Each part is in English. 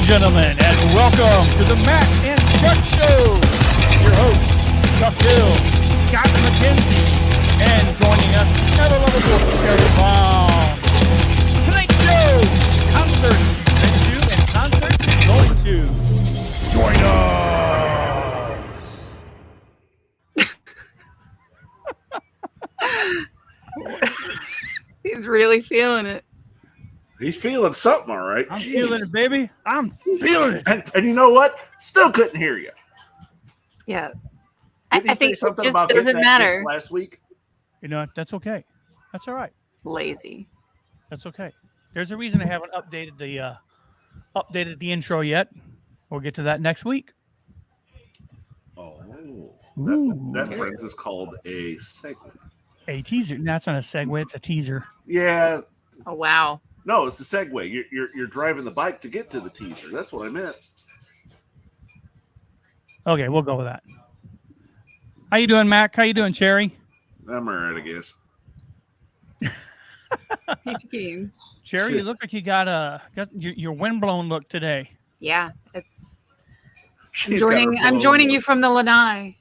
gentlemen, and welcome to the Mac and Chuck Show. Your host, Chuck Hill, Scott McKenzie, and joining us, another lovable Terry Brown. Tonight's show, concert been to and concert going to. Join us. He's really feeling it. He's feeling something, all right. I'm feeling it, baby. I'm feeling it. And you know what? Still couldn't hear you. Yeah. Didn't I he think say something it just about getting doesn't that matter. fix last week? You know, that's okay. That's all right. Lazy. That's okay. There's a reason I haven't updated the intro yet. We'll get to that next week. Oh, Ooh. that friends is called a segue. A teaser. That's not a segue. It's a teaser. Yeah, Oh wow. no, it's a segue. You're driving the bike to get to the teaser. That's what I meant. Okay, we'll go with that. How you doing, Mac? How you doing, Cherry? I'm all right, I guess. Peachy keen. Cherry, Shit. you look like you got your windblown look today. Yeah, it's. She's got her I'm blown joining you look. from the Lanai.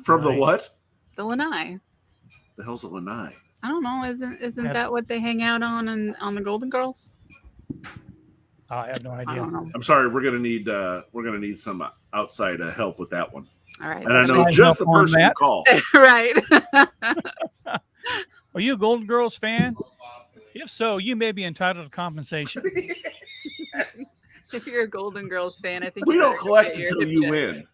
From the Nice. what? The Lanai. The hell's a lanai? I don't know. Isn't Yeah. that what they hang out on the Golden Girls? Oh, I have no I idea. don't know. I'm sorry. We're gonna need some outside help with that one. All right. And I know Outside just the help on person you that? call. Right. Are you a Golden Girls fan? If so, you may be entitled to compensation. If you're a Golden Girls fan, I think We you don't better go collect get your until hip you checked. win.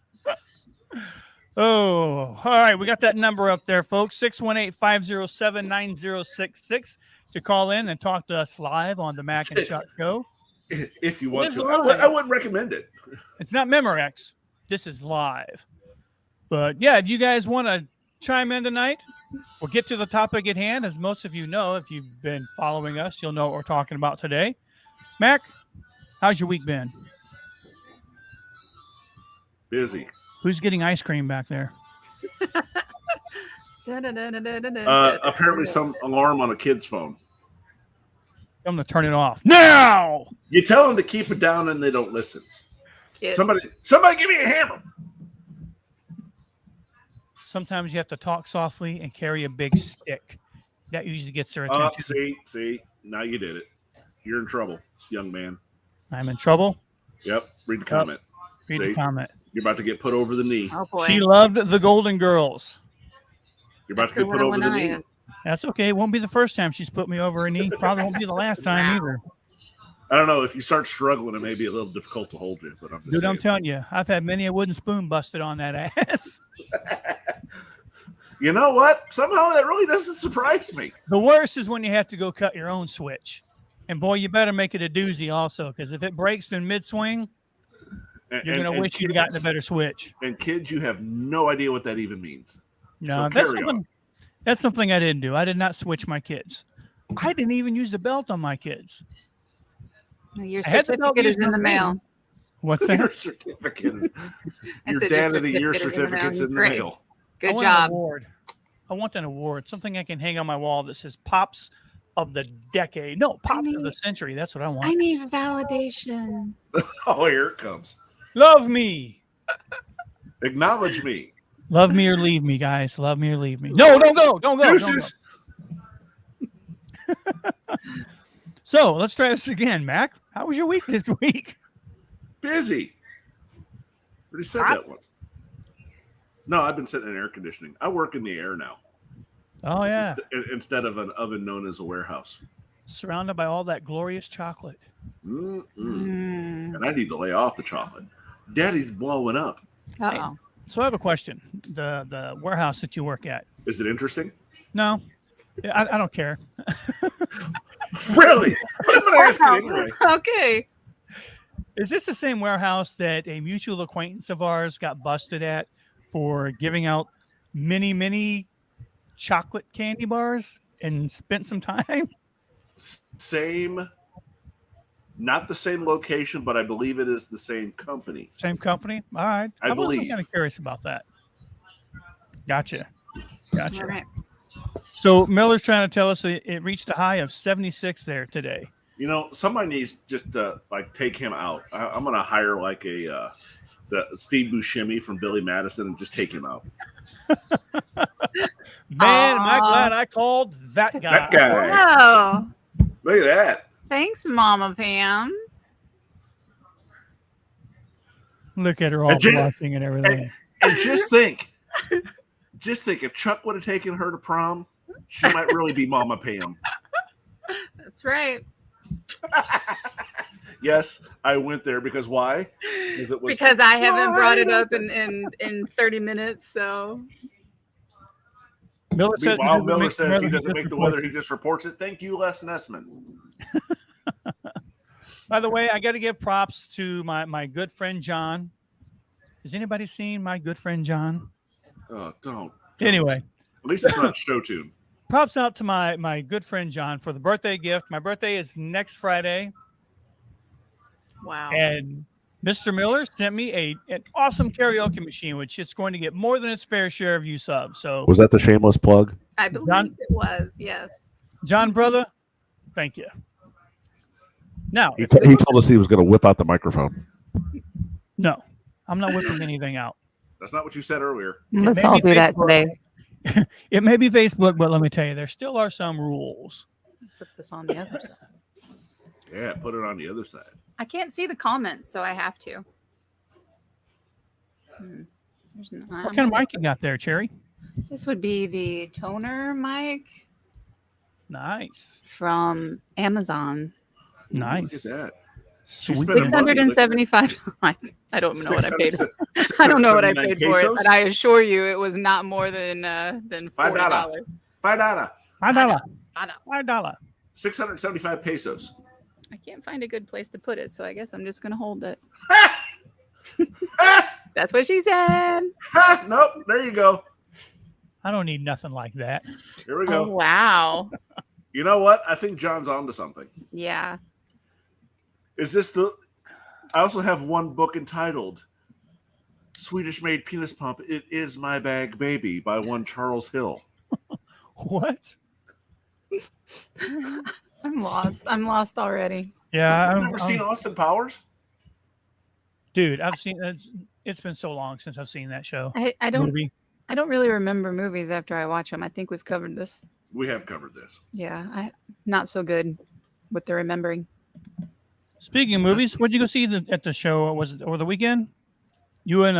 Oh, all right. We got that number up there, folks. 618-507-9066 to call in and talk to us live on the Mac and Chuck Show. If you want Lives to, live. I wouldn't recommend it. It's not Memorex. This is live. But yeah, if you guys want to chime in tonight, we'll get to the topic at hand. As most of you know, if you've been following us, you'll know what we're talking about today. Mac, how's your week been? Busy. Who's getting ice cream back there? Apparently, some alarm on a kid's phone. I'm going to turn it off now. You tell them to keep it down, and they don't listen. Kids. Somebody, give me a hammer. Sometimes you have to talk softly and carry a big stick. That usually gets their attention. See, now you did it. You're in trouble, young man. I'm in trouble. Yep. Read the comment. Read See? the comment. You're about to get put over the knee. Oh boy. She loved the Golden Girls. You're about That's to get good put where over the Lanai knee. is. That's okay. It won't be the first time she's put me over a knee. Probably won't be the last time either. I don't know. If you start struggling, it may be a little difficult to hold you. But I'm just Dude, I'm saying. telling you, I've had many a wooden spoon busted on that ass. You know what? Somehow that really doesn't surprise me. The worst is when you have to go cut your own switch. And boy, you better make it a doozy also, because if it breaks in mid-swing, you're going to wish you'd gotten a better switch. And kids, you have no idea what that even means. No, So that's something I didn't do. I did not switch my kids. I didn't even use the belt on my kids. Your I had the belt certificate is used in the on mail. me. What's Your that? certificate. I Your said dad your of the year certificate is in the certificate's in the Great. mail. I Good want an job. award. I want an award. Something I can hang on my wall that says Pops of the Decade. No, Pops of the Century. That's what I want. I need validation. Oh, here it comes. Love me. Acknowledge me. Love me or leave me, guys. Love me or leave me. No, don't go. Don't go. Don't go. Deuces. So let's try this again, Mac. How was your week this week? Busy. Already said that once. No, I've been sitting in air conditioning. I work in the air now. Oh, yeah. Instead of an oven known as a warehouse. Surrounded by all that glorious chocolate. Mm-mm. Mm. And I need to lay off the chocolate. Daddy's blowing up. Uh-oh. So I have a question. The warehouse that you work at. Is it interesting? No, I don't care. Really? I'm going to ask it anyway. Okay. Is this the same warehouse that a mutual acquaintance of ours got busted at for giving out mini chocolate candy bars and spent some time? Same, not the same location, but I believe it is the same company. Same company? All right. I believe. I'm kind of curious about that. Gotcha. All right. So Miller's trying to tell us that it reached a high of 76 there today. You know, somebody needs just to like take him out. I'm gonna hire like the Steve Buscemi from Billy Madison and just take him out. Man, am I Aw. glad I called that guy. That guy. Oh, Look at that. thanks, Mama Pam. Look at her all And just- blushing and everything. And just think if Chuck would have taken her to prom, she might really be Mama Pam. That's right. Yes, I went there because why? Because I haven't brought it up in 30 minutes. So Miller says, Meanwhile, Miller says he doesn't make the weather; he just reports it. Thank you, Les Nessman. By the way, I got to give props to my good friend John. Has anybody seen my good friend John? Oh, don't. Anyway, At least it's not show tune. props out to my good friend John for the birthday gift. My birthday is next Friday, wow. and Mr. Miller sent me an awesome karaoke machine, which it's going to get more than its fair share of you subs. So, Was that the shameless plug? I believe John- it was. Yes. John, brother, thank you. Now, He told us he was going to whip out the microphone. no, I'm not whipping anything out. That's not what you said earlier. Let's maybe all do that Facebook- today. It may be Facebook, but let me tell you, there still are some rules. Put this on the other side. Yeah, put it on the other side. I can't see the comments, so I have to. What kind of mic you got there, Cherry? This would be the toner mic Nice. from Amazon. Nice. Look at that. Sweet. spent- $675. I don't know what I paid. I don't know what I paid for it, but I assure you, it was not more than $40. $5. $5. I know. $5. 675 pesos. I can't find a good place to put it, so I guess I'm just gonna hold it. That's what she said. Ha! Nope. There you go. I don't need nothing like that. Here we Oh go. wow. You know what? I think John's onto something. Yeah. Is this the? I also have one book entitled "Swedish Made Penis Pump." It is my bag, baby, by one Charles Hill. What? I'm lost. I'm lost already. Yeah, I've never seen Austin Powers. dude. I've seen it's been so long since I've seen that show. I don't Movie. I don't really remember movies after I watch them. I think we've covered this. We have covered this. Yeah, I not so good with the remembering. Speaking of movies, what'd you go see at the show? Was it over the weekend? You and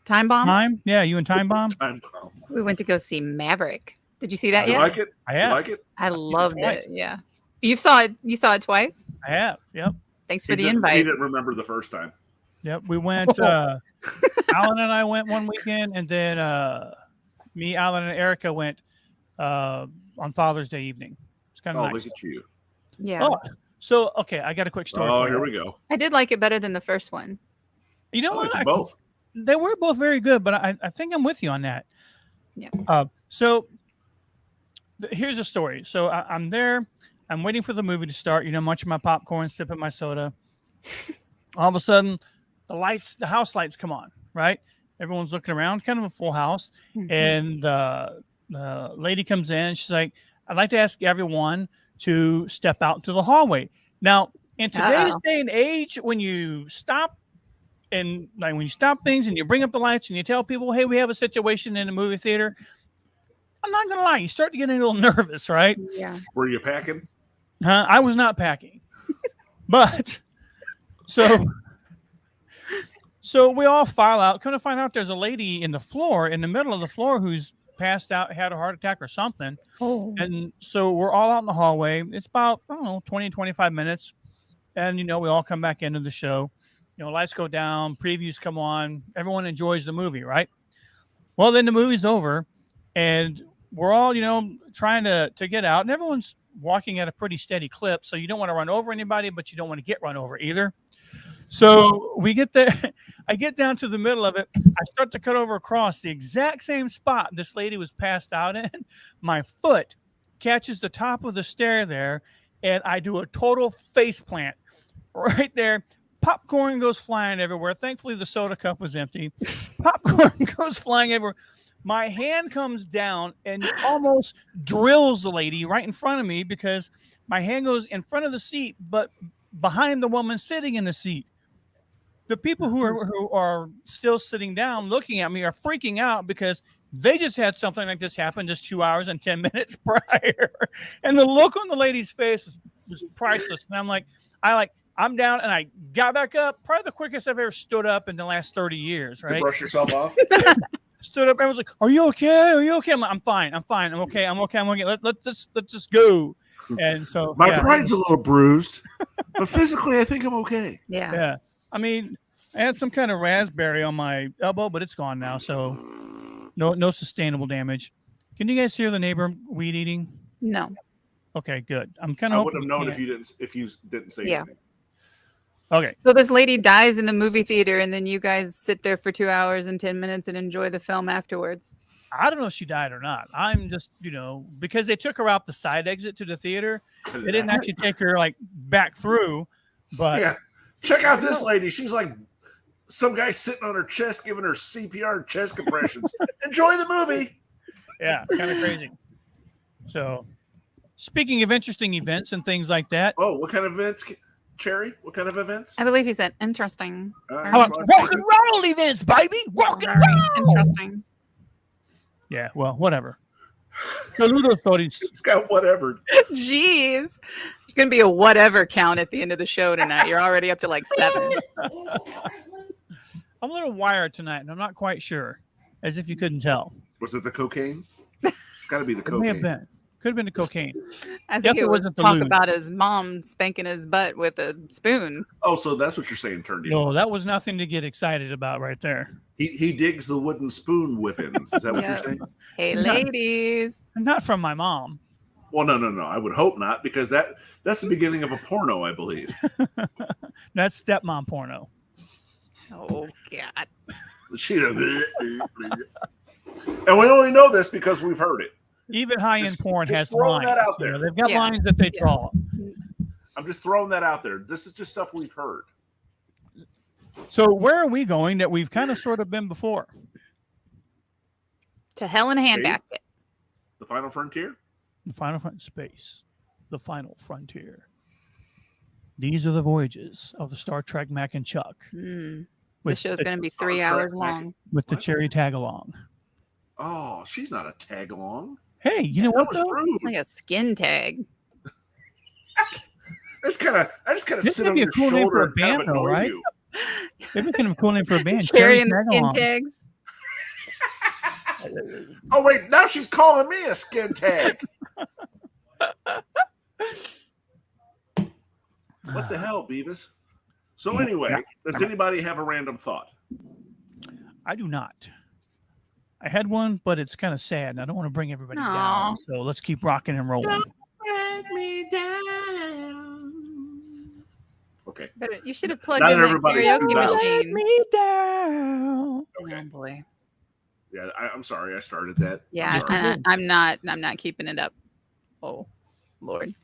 Time Bomb. Time? Yeah, you and Time Bomb. Time bomb. We went to go see Maverick. Did you see that You yet? like it? I You have. like it? I loved twice. it. Yeah. You saw it. You saw it twice. I have. Yep. Thanks for He the didn't- He invite. didn't remember the first time. Yep. We went. Alan and I went one weekend, and then me, Alan, and Erica went on Father's Day evening. It's kind Oh, of nice. look at you. Yeah. Oh, so okay, I got a quick story. Oh, for here you. we go. I did like it better than the first one. You know I what? like them both. They were both very good, but I think I'm with you on that. Yeah. So here's the story. So I'm there. I'm waiting for the movie to start. You know, munching my popcorn, sipping my soda. All of a sudden, the house lights come on. Right? Everyone's looking around, kind of a full house, and the lady comes in. And she's like, "I'd like to ask everyone to step out to the hallway." Now, in today's Uh-oh. day and age, when you stop and like when you stop things and you bring up the lights and you tell people, "Hey, we have a situation in the movie theater," I'm not gonna lie, you start to get a little nervous, right? Yeah. Were you packing? Huh? I was not packing, but so we all file out. Come to find out, there's a lady in the middle of the floor, who's passed out, had a heart attack or something. Oh. And so we're all out in the hallway. It's about, I don't know, 20, 25 minutes. And, you know, we all come back into the show. You know, lights go down, previews come on. Everyone enjoys the movie, right? Well, then the movie's over, and we're all, you know, trying to get out. And everyone's walking at a pretty steady clip. So you don't want to run over anybody, but you don't want to get run over either. So we get there. I get down to the middle of it. I start to cut over across the exact same spot this lady was passed out in. My foot catches the top of the stair there, and I do a total face plant right there. Popcorn goes flying everywhere. Thankfully, the soda cup was empty. Popcorn goes flying everywhere. My hand comes down and almost drills the lady right in front of me because my hand goes in front of the seat, but behind the woman sitting in the seat. The people who are still sitting down looking at me are freaking out because they just had something like this happen just 2 hours and 10 minutes prior. And the look on the lady's face was priceless. And I'm down and I got back up. Probably the quickest I've ever stood up in the last 30 years, right? To brush yourself off? Stood up and was like, "Are you okay? Are you okay?" I'm fine. I'm okay. Let's just go. And so my pride's a little bruised, but physically I think I'm okay. Yeah. I mean, I had some kind of raspberry on my elbow, but it's gone now, so no sustainable damage. Can you guys hear the neighbor weed eating? No. Okay, good. I would have known if you didn't say anything. Okay. So this lady dies in the movie theater, and then you guys sit there for 2 hours and 10 minutes and enjoy the film afterwards. I don't know if she died or not. I'm just, because they took her out the side exit to the theater. They didn't actually take her back through, but yeah. Check out this lady. She's like some guy sitting on her chest giving her CPR chest compressions. Enjoy the movie. Yeah, kind of crazy. So, speaking of interesting events and things like that. Oh, what kind of events, Cherry? What kind of events? I believe he said interesting. How about rock and roll events, baby? Rock and roll. Interesting. Yeah, well, whatever. Saludos, Toris. It's got whatever. Jeez. There's going to be a whatever count at the end of the show tonight. You're already up to 7. I'm a little wired tonight, and I'm not quite sure, as if you couldn't tell. Was it the cocaine? It's got to be the cocaine. It may have been. Could have been the cocaine. I think it was talk about his mom spanking his butt with a spoon. Oh, so that's what you're saying turned No, that was nothing to get excited about right there. He digs the wooden spoon whippings. Is that what you're saying? Hey, ladies. Not from my mom. Well, no. I would hope not, because that's the beginning of a porno, I believe. That's stepmom porno. Oh, God. And we only know this because we've heard it. Even high-end porn has throwing lines. that out there. They've got lines that they draw. I'm just throwing that out there. This is just stuff we've heard. So where are we going that we've kind of sort of been before? To hell in a handbasket. The Final Frontier? The Final Space. The Final Frontier. These are the voyages of the Star Trek Mac and Chuck. This show's going to be 3 hours long. With the Cherry tag-along. Oh, she's not a tag-along. Hey, you know what? Like a skin tag. I just kind of this sit would on be a your cool name shoulder for a and kind band, of though, annoy right? you. Maybe kind of a cool name for a band. Cherry and the skin tags. Oh wait, now she's calling me a skin tag. What the hell, Beavis? So anyway, does anybody have a random thought? I do not. I had one, but it's kind of sad, and I don't want to bring everybody down. So let's keep rocking and rolling. Don't break me down. Okay. You should have plugged Not in the everybody's karaoke screwed up. machine. Let me down. Okay. Oh boy. Yeah, I'm sorry I started that. Yeah, Sorry. I'm not keeping it up. Oh, Lord.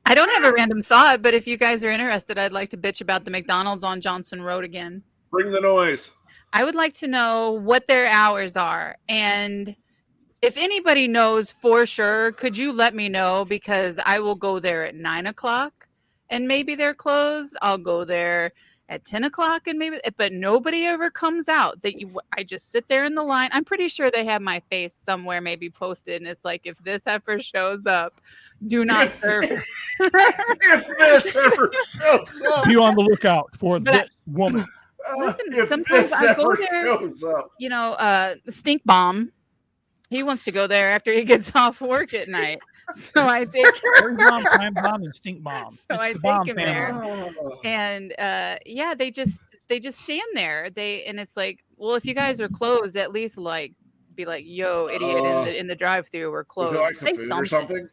I don't have a random thought, but if you guys are interested, I'd like to bitch about the McDonald's on Johnson Road again. Bring the noise. I would like to know what their hours are. And if anybody knows for sure, could you let me know? Because I will go there at 9 o'clock and maybe they're closed. I'll go there at 10 o'clock and maybe, but nobody ever comes out. I just sit there in the line. I'm pretty sure they have my face somewhere maybe posted. And it's like, if this heifer shows up, do not serve. If this ever shows up. Be on the lookout for this woman. Listen, sometimes I go there, Stink Bomb. He wants to go there after he gets off work at night. So I take Time Bomb and Stink Bomb. So I take him there. And they just stand there. And it's like, well, if you guys are closed, at least be like, yo, idiot, in the drive-thru, we're closed. Would you like some food or something?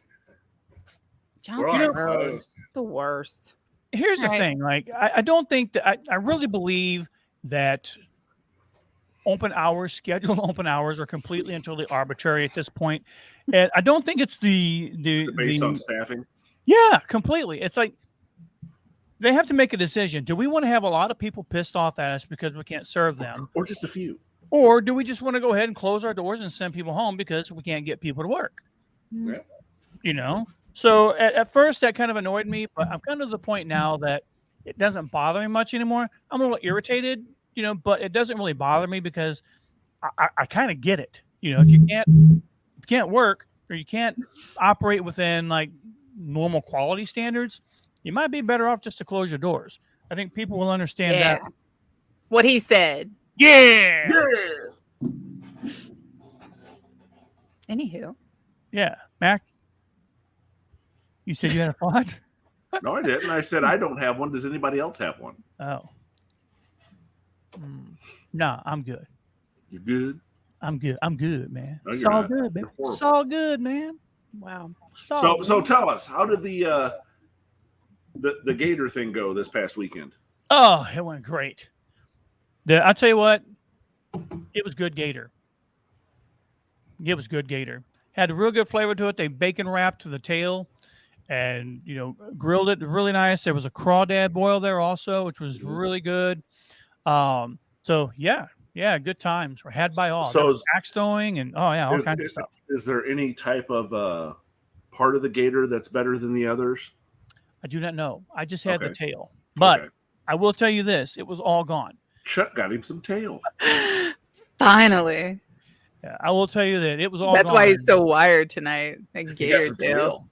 Johnson, the worst. Here's the thing. I don't think that I really believe that scheduled open hours are completely and totally arbitrary at this point. And I don't think it's the based on staffing. Yeah, completely. It's like they have to make a decision. Do we want to have a lot of people pissed off at us because we can't serve them? Or just a few. Or do we just want to go ahead and close our doors and send people home because we can't get people to work? Yeah. You know? So at first that kind of annoyed me, but I'm kind of to the point now that it doesn't bother me much anymore. I'm a little irritated, you know, but it doesn't really bother me because I kind of get it. You know, if you can't work or you can't operate within like normal quality standards, you might be better off just to close your doors. I think people will understand that. What he said. Yeah. Anywho. Yeah. Mac, you said you had a thought? No, I didn't. I said I don't have one. Does anybody else have one? Oh. No, I'm good. You good? I'm good. I'm good, man. No, It's you're all not. good, man. You're horrible. It's all good, man. Wow. So tell us, how did the Gator thing go this past weekend? Oh, it went great. I'll tell you what, it was good Gator. It was good Gator. Had a real good flavor to it. They bacon wrapped the tail and, you know, grilled it really nice. There was a crawdad boil there also, which was really good. So yeah, good times were had by all. So axe throwing and all kinds of stuff. Is there any type of part of the Gator that's better than the others? I do not know. I just had the tail, but I will tell you this: it was all gone. Chuck got him some tail. Finally. Yeah, I will tell you that it was all. That's gone. why he's so wired tonight. That He got gator some tail.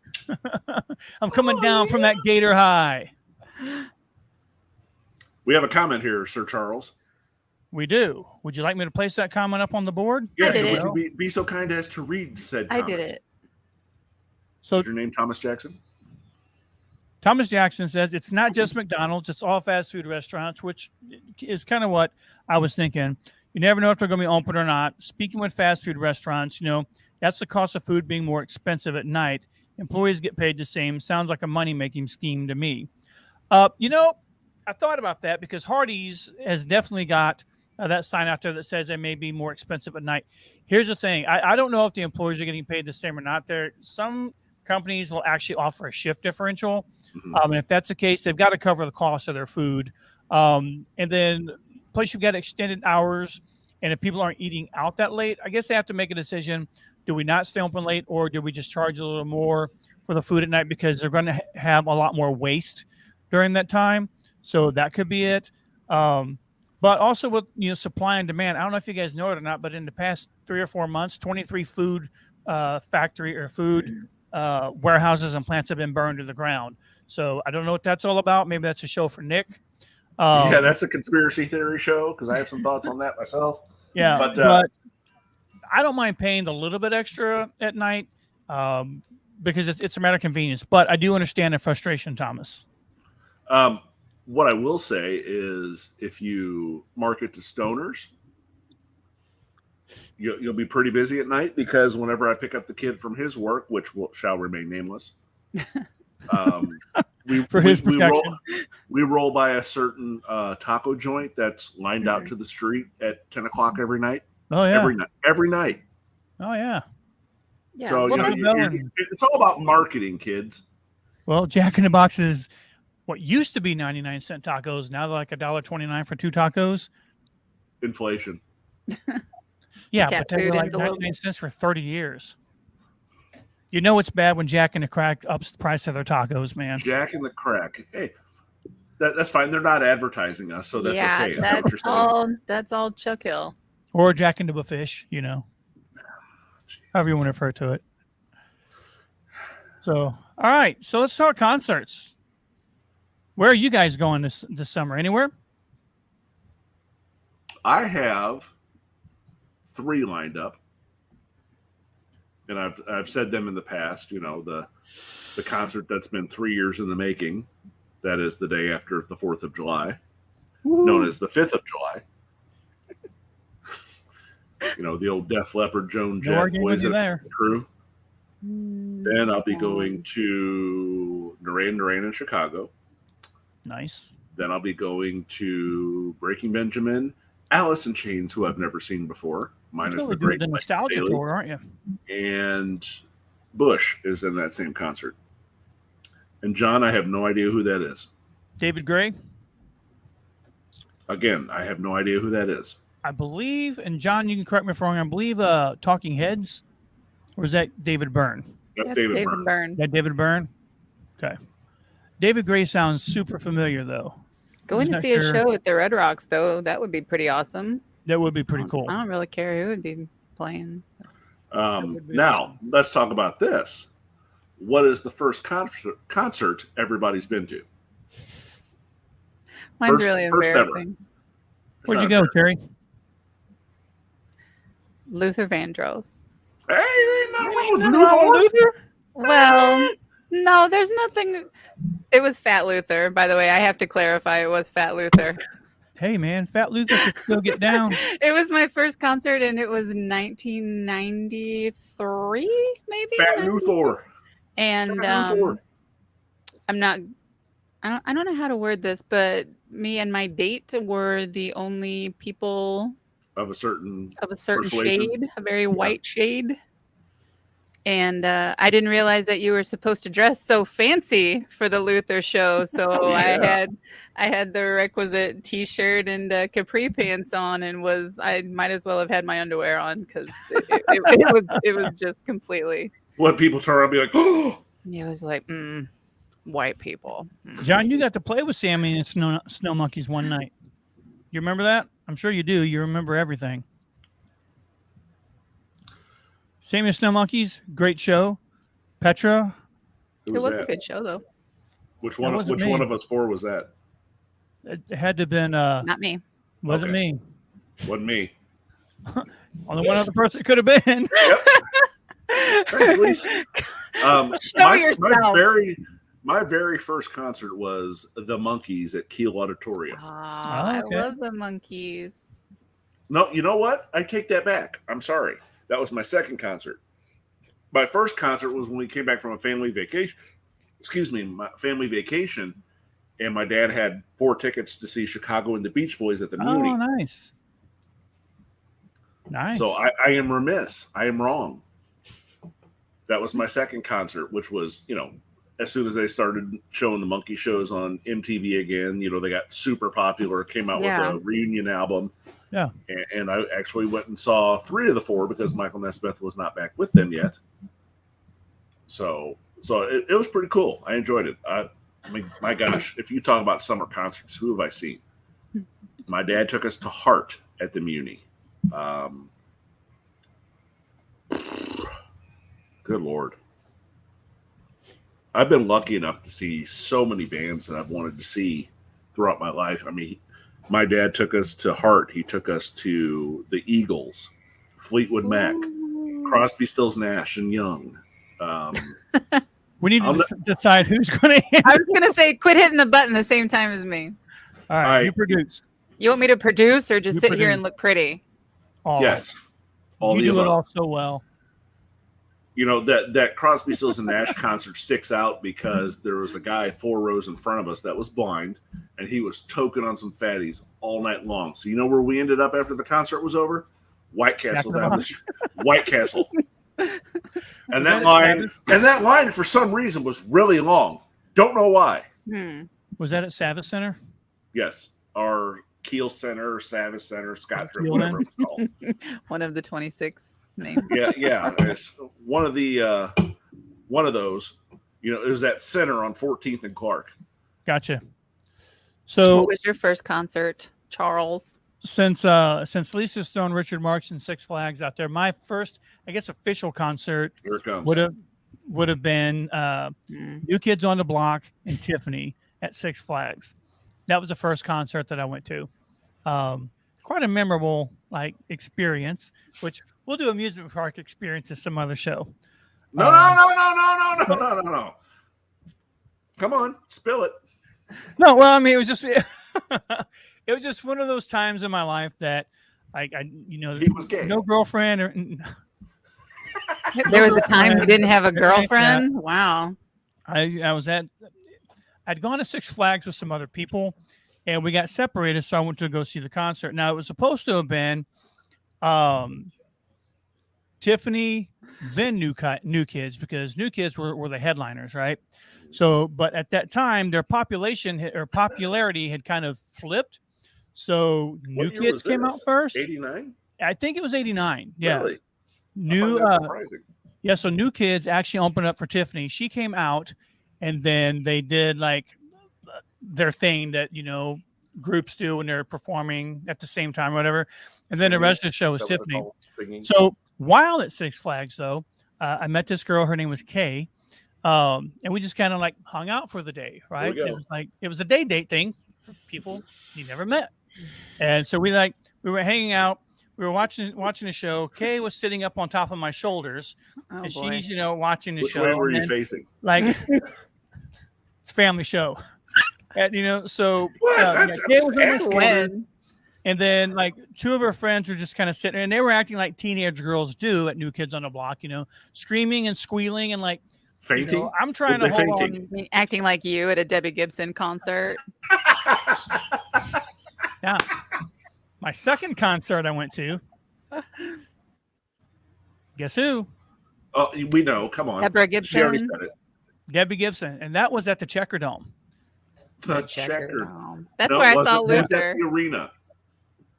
I'm coming down from that Gator high. We have a comment here, Sir Charles. We do. Would you like me to place that comment up on the board? Yes, did would you be so kind as to read said I comment? did it. So Is your name Thomas Jackson? Thomas Jackson says it's not just McDonald's, it's all fast food restaurants, which is kind of what I was thinking. You never know if they're going to be open or not. Speaking with fast food restaurants, you know, that's the cost of food being more expensive at night. Employees get paid the same. Sounds like a money-making scheme to me. You know, I thought about that because Hardee's has definitely got that sign out there that says they may be more expensive at night. Here's the thing. I don't know if the employees are getting paid the same or not. Some companies will actually offer a shift differential. And if that's the case, they've got to cover the cost of their food. And then plus you've got extended hours. And if people aren't eating out that late, I guess they have to make a decision. Do we not stay open late, or do we just charge a little more for the food at night because they're going to have a lot more waste during that time? So that could be it. But also with, you know, supply and demand, I don't know if you guys know it or not, but in the past 3 or 4 months, 23 food warehouses and plants have been burned to the ground. So I don't know what that's all about. Maybe that's a show for Nick. Yeah, that's a conspiracy theory show because I have some thoughts on that myself. Yeah, but I don't mind paying the little bit extra at night because it's a matter of convenience. But I do understand the frustration, Thomas. What I will say is if you market to stoners, you'll be pretty busy at night because whenever I pick up the kid from his work, which shall remain nameless, we roll by a certain taco joint that's lined out to the street at 10 o'clock every night. Oh yeah, every night. Oh yeah. Yeah. So Well, it's all about marketing, kids. Well, Jack in the Box is what used to be 99-cent tacos. Now they're like $1.29 for 2 tacos. Inflation. Yeah, Cat but they're food like envelope. 99 cents for 30 years. You know it's bad when Jack and the Crack ups the price of their tacos, man. Jack and the Crack. Hey, that's fine. They're not advertising us, so that's yeah, okay. Is that what you're saying? that's all Chuck Hill. Or Jack and the Fish, you know. However you want to refer to it. So, all right. So let's talk concerts. Where are you guys going this summer? Anywhere? I have 3 lined up, and I've said them in the past. You know, the concert that's been 3 years in the making. That is the day after the 4th of July, known as the 5th of July. You know, the old Def Leppard, Joan Jett, Poison crew. Then I'll be going to Duran Duran in Chicago. Nice. Then I'll be going to Breaking Benjamin, Alice in Chains, who I've never seen before, minus the great the nostalgia tour, aren't you? And Bush is in that same concert. And John, I have no idea who that is. David Gray. Again, I have no idea who that is. I believe, and John, you can correct me if I'm wrong. I believe Talking Heads, or is that David Byrne? That's David Byrne. That David Byrne. Okay. David Gray sounds super familiar though. Going to see a show at the Red Rocks, though, that would be pretty awesome. That would be pretty cool. I don't really care who would be playing. Now, let's talk about this. What is the first concert everybody's been to? Mine's really embarrassing. Where'd you go, Terry? Luther Vandross. Hey, ain't nothing wrong with Luther. Well, no, there's nothing. It was Fat Luther, by the way. I have to clarify, it was Fat Luther. Hey, man, Fat Luther could still get down. It was my first concert, and it was 1993, maybe. Fat Luther. And I don't know how to word this, but me and my date were the only people of a certain shade, a very white shade. And I didn't realize that you were supposed to dress so fancy for the Luther show. So I had the requisite T-shirt and capri pants on, and I might as well have had my underwear on because it was just completely. What people turn around and be like, oh. It was like white people. John, you got to play with Sammy and Snow Monkeys one night. You remember that? I'm sure you do. You remember everything. Sammy and Snow Monkeys, great show. Petra. It was a good show, though. Which one of us four was that? It had to have been not me. Wasn't me. Wasn't me. Only one other person it could have been. Yep. Thanks, Lisa. Show yourself. My very first concert was the Monkees at Kiel Auditorium. Okay. I love the Monkees. No, you know what? I take that back. I'm sorry. That was my second concert. My first concert was when we came back from a family vacation. My family vacation, and my dad had 4 tickets to see Chicago and the Beach Boys at the Muni. Oh, nice. Nice. So I am remiss. I am wrong. That was my second concert, which was, as soon as they started showing the monkey shows on MTV again, they got super popular, came out with a reunion album. Yeah. And I actually went and saw 3 of the 4 because Michael Nesmith was not back with them yet. So it was pretty cool. I enjoyed it. I mean, my gosh, if you talk about summer concerts, who have I seen? My dad took us to Heart at the Muni. Good Lord. I've been lucky enough to see so many bands that I've wanted to see throughout my life. I mean, my dad took us to Heart. He took us to the Eagles, Fleetwood Mac, Crosby, Stills, Nash, and Young. We need to decide who's going to. I was going to say, quit hitting the button the same time as me. All right, you produce. You want me to produce or just sit here and look pretty? Yes. You do it all so well. That Crosby, Stills, and Nash concert sticks out because there was a guy 4 rows in front of us that was blind, and he was toking on some fatties all night long. So you know where we ended up after the concert was over? White Castle down the street. White Castle. And that line for some reason was really long. Don't know why. Was that at Savvis Center? Yes. Our Kiel Center, Savvis Center, Scott Trip, whatever it was called. One of the 26 names. Yeah. It's one of those. It was at Center on 14th and Clark. Gotcha. So, what was your first concert, Charles? Since Lisa's thrown Richard Marx and Six Flags out there, my first, I guess, official concert would have been New Kids on the Block and Tiffany at Six Flags. That was the first concert that I went to. Quite a memorable experience, which we'll do amusement park experiences some other show. No. Come on, spill it. No, well, I mean, it was just it was just one of those times in my life that he was gay. No girlfriend or there was a time you didn't have a girlfriend. Wow. I'd gone to Six Flags with some other people, and we got separated, so I went to go see the concert. Now, it was supposed to have been Tiffany, then New Kids, because New Kids were the headliners, right? So, but at that time, their popularity had kind of flipped. So New What year Kids was came out this? first. 89? I think it was 89. Yeah. Really? I New, find that surprising. yeah. So New Kids actually opened up for Tiffany. She came out, and then they did like their thing that groups do when they're performing at the same time, or whatever. And then the Singing? rest of the show was Is that what Tiffany. they're called? Singing? So while at Six Flags, though, I met this girl. Her name was Kay, and we just kind of like hung out for the day. Right? we go. It was a day date thing for people you never met, and so we were hanging out. We were watching the show. Kay was sitting up on top of my shoulders, Oh, and boy. she's watching the Which show. way were you and facing? like it's a family show, and so What? yeah, Kay was on my Asking. shoulder. And then, like, two of her friends were just kind of sitting there, and they were acting like teenage girls do at New Kids on the Block, screaming and squealing, and like, Fainting? I'm trying Were to they hold fainting? on. I mean, acting like you at a Debbie Gibson concert. Yeah, my second concert I went to. Guess who? Oh, we know. Come on. Deborah She already Gibson. said it. Debbie Gibson, and that was at the Checker Dome. The Checker Checker. Dome. That's No, where it I saw wasn't. It was at Luther. the arena.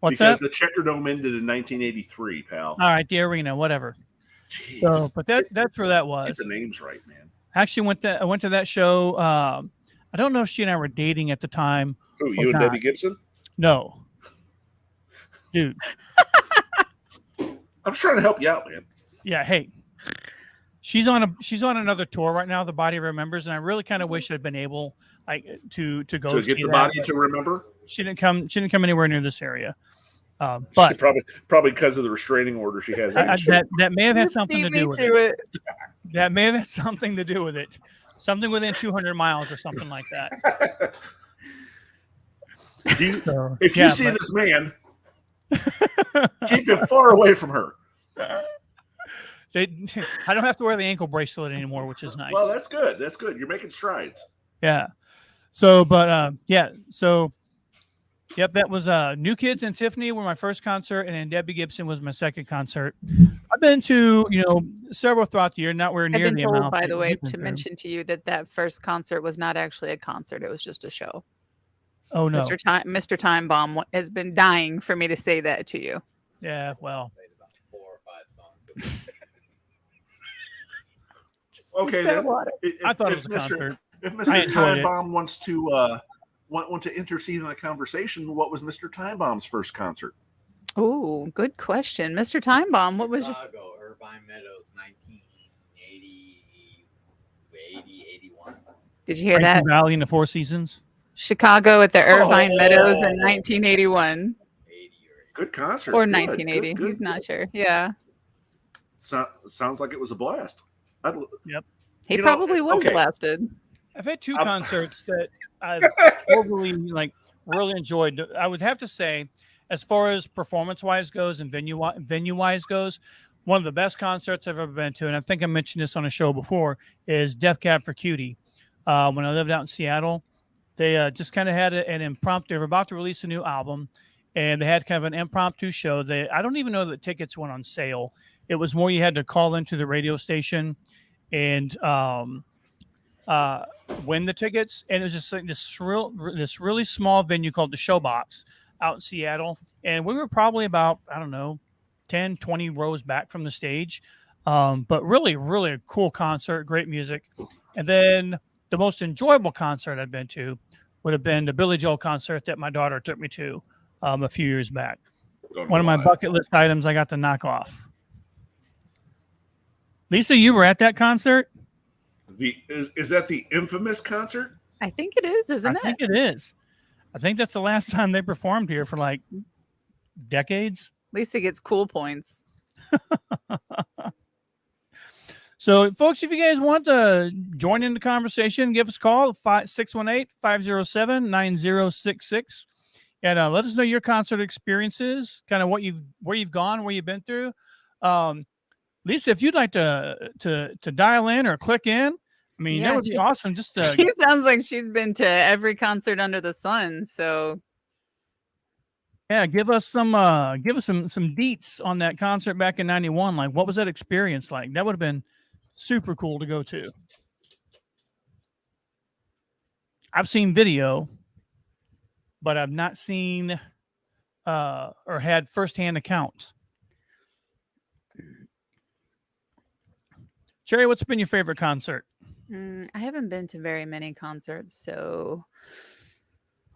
What's because that? the Checker Dome ended in 1983, pal. All right, the arena, whatever. Jeez. So, but that's where that Get was. the names right, man. I actually I went to that show. I don't know if she and I were dating at the time. Who, or you and not. Debbie Gibson? No, dude. I'm just trying to help you out, man. Yeah, hey. She's on another tour right now, The Body of Her Members, and I really kind of wish I'd been able to go To see get the that, body but to remember? She didn't come anywhere near this area. She But probably because of the restraining order she has. that may have had something to Beat me do with to it. it. That may have had something to do with it. Something within 200 miles or something like that. Do you, So, if you yeah, see but- this man, keep him far away from her. I don't have to wear the ankle bracelet anymore, which is nice. Well, that's good. That's good. You're making strides. Yeah. So, but yeah. So, yep, that was New Kids and Tiffany were my first concert, and then Debbie Gibson was my second concert. I've been to several throughout the year, not where I've near been the told, amount. by that the way, you've been to to. mention to you that first concert was not actually a concert; it was just a show. Oh no. Mr. Time Bomb has been dying for me to say that to you. Yeah. Well. Played about 4 or 5 songs. Just Okay, sip that then. water. I thought it If was a concert. If I Mr. enjoyed Time it. Bomb wants to want to intercede in the conversation, what was Mr. Time Bomb's first concert? Oh, good question, Mr. Time Bomb. What was your? Chicago, Irvine Meadows, 1980, 81. Did you hear that? Franklin Valley in the Four Seasons. Chicago at the Irvine Meadows Oh. in 1981 80 Good concert. or Good, 1980. good, He's good. not sure. Yeah, Sounds like it was a blast. he You know, probably would have okay. blasted. I've had two I'm- concerts that I've overly really enjoyed. I would have to say, as far as performance wise goes and venue wise goes, one of the best concerts I've ever been to, and I think I mentioned this on a show before, is Death Cab for Cutie. When I lived out in Seattle, they just kind of had an impromptu. They were about to release a new album, and they had kind of an impromptu show. I don't even know that tickets went on sale. It was more you had to call into the radio station and win the tickets, and it was just like this really small venue called the Showbox out in Seattle, and we were probably about 10 20 rows back from the stage, but really a cool concert, great music. And then the most enjoyable concert I've been to would have been the Billy Joel concert that my daughter took me to a few years back. Don't know One of my why. bucket list items I got to knock off. Lisa, you were at that concert? Is that the infamous concert? I think it is, isn't I it? think it is. I think that's the last time they performed here for like decades. Lisa gets cool points. So, folks, if you guys want to join in the conversation, give us a call, 618-507-9066. And let us know your concert experiences, kind of where you've gone, where you've been through. Lisa, if you'd like to dial in or click in, I mean, Yeah, that would be awesome. Just to She sounds like she's been to every concert under the sun. So give us some deets on that concert back in '91. Like, what was that experience like? That would have been super cool to go to. I've seen video, but I've not seen or had firsthand accounts. Cherry, what's been your favorite concert? I haven't been to very many concerts, so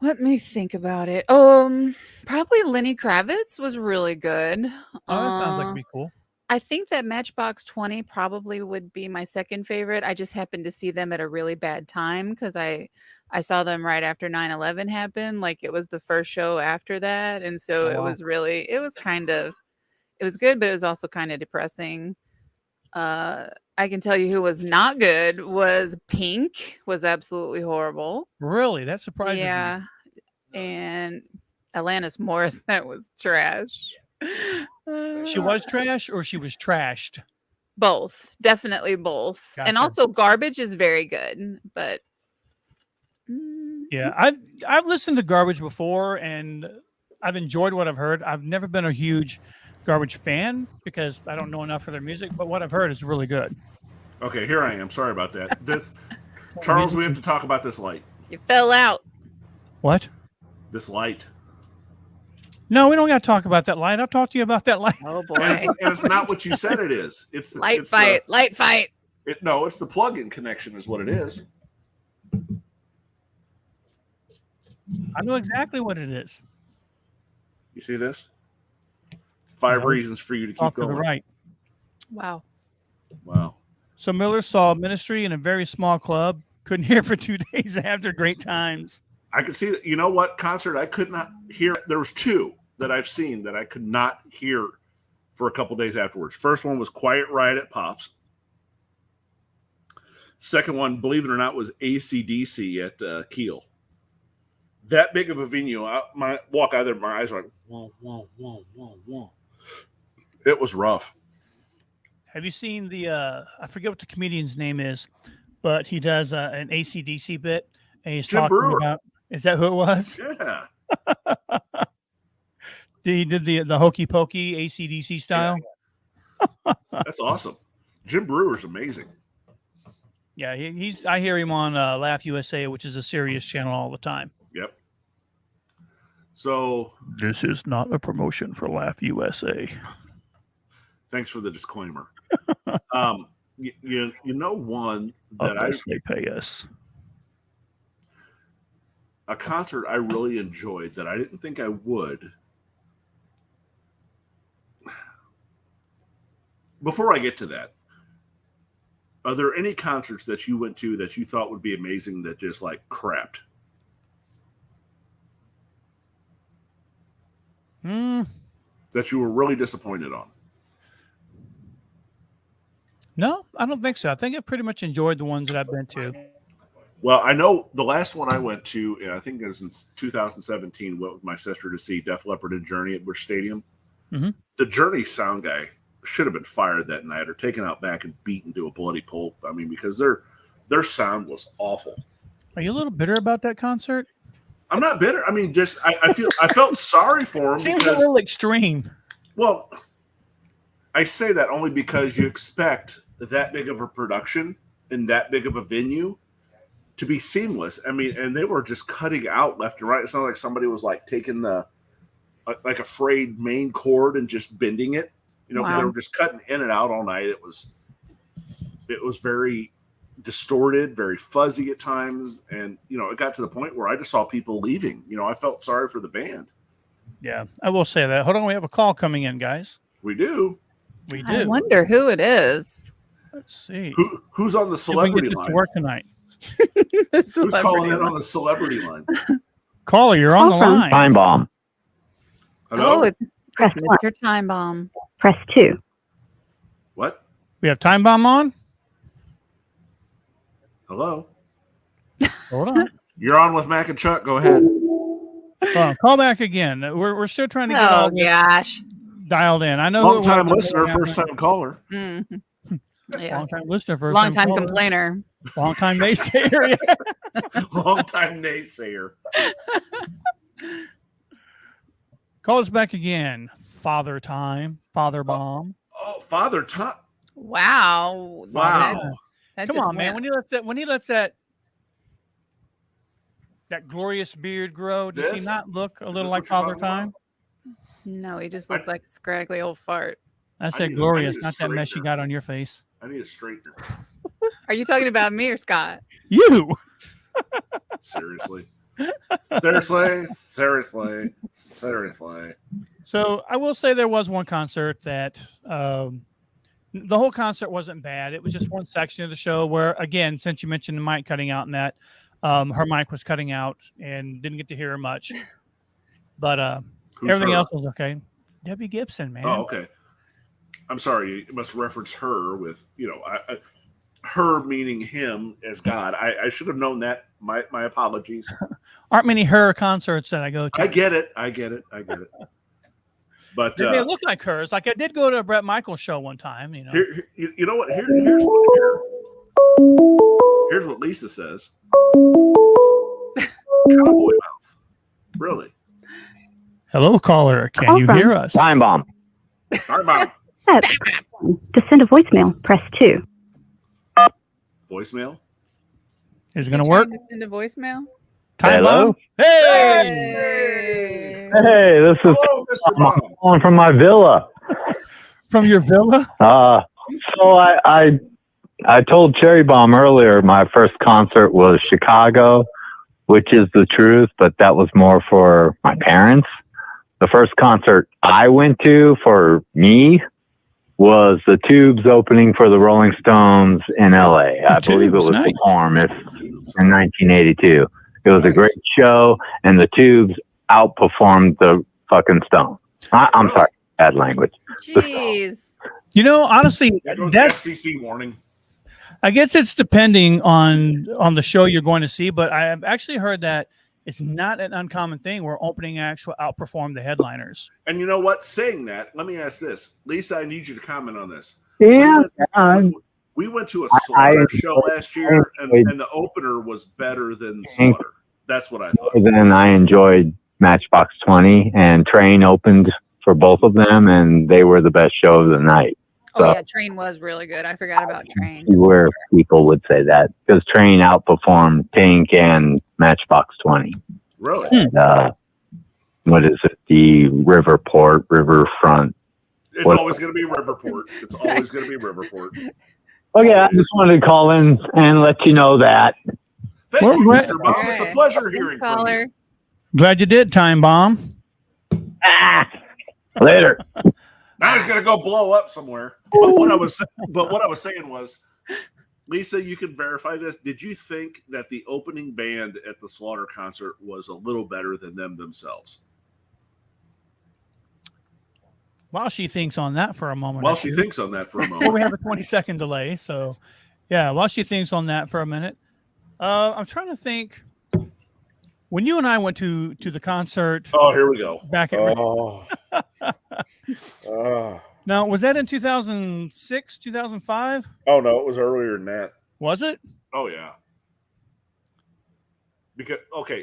let me think about it. Probably Lenny Kravitz was really good. Oh, that sounds like it'd be cool. I think that Matchbox 20 probably would be my second favorite. I just happened to see them at a really bad time because I saw them right after 9/11 happened. Like it was the first show after that. And so it wow. was really, it was good, but it was also kind of depressing. I can tell you who was not good was Pink, was absolutely horrible. Really? That surprises me. Yeah. And Alanis Morissette was trash. She was trash or she was trashed? Both, definitely both. And Gotcha. also Garbage is very good, but Yeah, I've listened to Garbage before and I've enjoyed what I've heard. I've never been a huge Garbage fan because I don't know enough of their music, but what I've heard is really good. Okay, here I am. Sorry about that. Charles, we have to talk about this light. you fell out. What? This light. No, we don't got to talk about that light. I'll talk to you about that light. Oh boy. And it's not what you said it is. It's the Light it's fight. Light fight. No, it's the plug-in connection is what it is. I know exactly what it is. You see this? 5 No. reasons for you to keep Off to going. the right. Wow. Wow. So Miller saw ministry in a very small club. Couldn't hear for 2 days after. Great times. I could see that. You know what concert I could not hear? There was 2 that I've seen that I could not hear for a couple days afterwards. First one was Quiet Riot at Pops. Second one, believe it or not, was AC/DC at Kiel. That big of a venue. My walk out there, my eyes were like, whoa, whoa, whoa, whoa, whoa. It was rough. Have you seen the I forget what the comedian's name is, but he does an AC/DC bit and he's Jim talking Brewer. about, is that who it was? Yeah. He did the hokey pokey AC/DC style. That's awesome. Jim Brewer's amazing. Yeah, he's I hear him on Laugh USA, which is a serious channel all the time. Yep. So This is not a promotion for Laugh USA. thanks for the disclaimer. You know one that Unless they pay us. a concert I really enjoyed that I didn't think I would. Before I get to that, are there any concerts that you went to that you thought would be amazing that just like crapped? That you were really disappointed on? No, I don't think so. I think I've pretty much enjoyed the ones that I've been to. Well, I know the last one I went to, I think it was in 2017, went with my sister to see Def Leppard and Journey at Busch Stadium. Mm-hmm. The Journey sound guy should have been fired that night or taken out back and beaten to a bloody pulp. I mean, because their sound was awful. Are you a little bitter about that concert? I'm not bitter. I mean, just I felt sorry for him. Seems a little extreme. Well, I say that only because you expect that big of a production in that big of a venue to be seamless. I mean, and they were just cutting out left and right. It sounded like somebody was like taking the like a frayed main cord and just bending it. You know, 'cause they were just cutting in and out all night. It was very distorted, very fuzzy at times, and you know, it got to the point where I just saw people leaving. You know, I felt sorry for the band. Yeah, I will say that. Hold on, we have a call coming in, guys. We do. We do. I wonder who it is. Let's see. Who's on the See if we can celebrity get this line? to work tonight. Who's calling in on the celebrity line? Caller, you're on the line. Time bomb. Hello? Oh, it's Press one. Mr. Time Bomb. Press 2. What? We have Time Bomb on. Hello? Hold on. You're on with Mac and Chuck. Go ahead. Hold on. Call back again. We're still trying to get Oh all this gosh. dialed in. I know who it Long was time that listener, happened. first time caller. Mhm. Yeah. Long time listener, first Long time caller. complainer. Long time naysayer. Long time naysayer. Call us back again. Father Time. Father Bomb. Oh, Father Tom. Wow. Wow. That Come just on, man. went- When he lets that that glorious beard grow? Does he This? not look a Is little this like what you're Father talking about? Time? No, he just I- looks like a scraggly old fart. I said need a- I glorious, need a not that mess you straightener. got on your face. I need a straightener. Are you talking about me or Scott? You. Seriously. Seriously. So I will say there was one concert that the whole concert wasn't bad. It was just one section of the show where, again, since you mentioned the mic cutting out and that, her mic was cutting out and didn't get to hear her much. But Who's everything her? else was okay. Debbie Gibson, man. Oh, okay. I'm sorry. You must reference her with, her meaning him as God. I should have known that. My apologies. Aren't many her concerts that I go to. I get it. But They may look like hers. Like I did go to a Bret Michaels show one time. you know what? Here's what Lisa says. Cowboy mouth. Really? Hello, caller. Can you hear us? Time bomb. Time bomb. To send a voicemail, press 2. Voicemail. Is it going to work? Trying to send a voicemail? Time Hello? bomb? Hey! Hey, this is Hello, Mr. Bomb. calling from my villa. From your villa? So I told Cherry Bomb earlier my first concert was Chicago, which is the truth, but that was more for my parents. The first concert I went to for me was the Tubes opening for the Rolling Stones in LA. I believe it Tubes, was nice. the Forum in 1982. It was a great show, and the Tubes outperformed the fucking Stones. I'm sorry, bad language. Jeez. Honestly, There goes that's. FCC warning. I guess it's depending on the show you're going to see, but I have actually heard that it's not an uncommon thing where opening acts will outperform the headliners. And you know what? Saying that, let me ask this. Lisa, I need you to comment on this. Yeah, We went to a I Slaughter show enjoyed- last year, and enjoyed- the opener was better than Thank Slaughter. That's what I thought. then I enjoyed Matchbox 20, and Train opened for both of them, and they were the best show of the night. Oh yeah, Train was really good. I forgot about Train. See where people would say that, because Train outperformed Pink and Matchbox 20. Really? What is it? The Riverfront. It's What- always going to be Riverport. It's always going to be Riverport. Okay, I just wanted to call in and let you know that. Thank Well, you, right- Mr. Bob. It's a pleasure hearing from you. Caller. Glad you did, Time Bomb. Later. Now he's going to go blow up somewhere. But what I was saying was, Lisa, you can verify this. Did you think that the opening band at the Slaughter concert was a little better than them themselves? While she thinks on that for a moment. Well, or she two. thinks on that for a Well, moment. we have a 20-second delay, so yeah. While she thinks on that for a minute, I'm trying to think. When you and I went to the concert Oh, here we go. back at now, was that in 2006, 2005? Oh no, it was earlier than that. Was it? Oh yeah. Because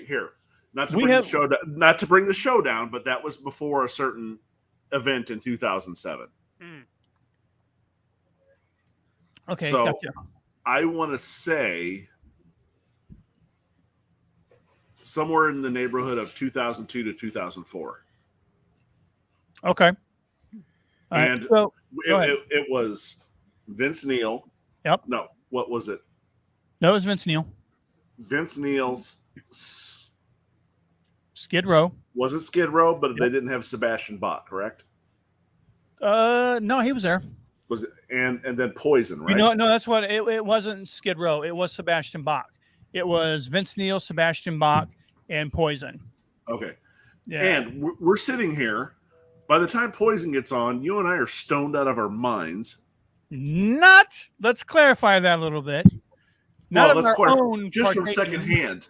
here, not to We bring have- the show down, not to bring the show down, but that was before a certain event in 2007. Okay, So- gotcha. I want to say somewhere in the neighborhood of 2002 to 2004. Okay. All right. And So Go ahead. it was Vince Neil. Yep. No, what was it? that was Vince Neil, Vince Neil's. Skid Row. Was it Skid Row? But they Yep. didn't have Sebastian Bach, correct? No, he was there. Was it and then Poison, right? No, that's what it wasn't. Skid Row. It was Sebastian Bach. It was Vince Neil, Sebastian Bach, and Poison. Okay. Yeah. And we're sitting here. By the time Poison gets on, you and I are stoned out of our minds. Not. Let's clarify that a little bit. Not Well, of let's our clarify. own Just from partaking. secondhand.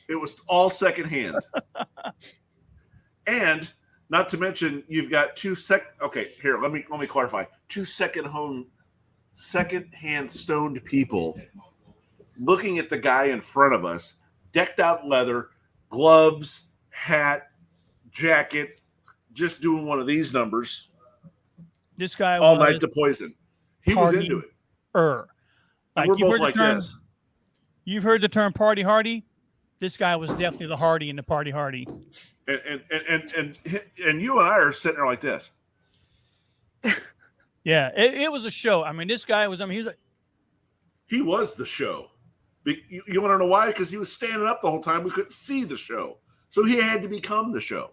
It was all secondhand. And not to mention, you've got Okay, here, let me clarify. 2 second-hand stoned people looking at the guy in front of us, decked out in leather, gloves, hat, jacket, just doing one of these numbers This guy all was night to Poison. He was into it. And And we're both like this. You've heard the term party hardy. this guy was definitely the Hardy and the Party Hardy. And you and I are sitting there like this. Yeah, it was a show. I mean, this guy was. I mean, He was the show. You want to know why? Because he was standing up the whole time. We couldn't see the show, so he had to become the show.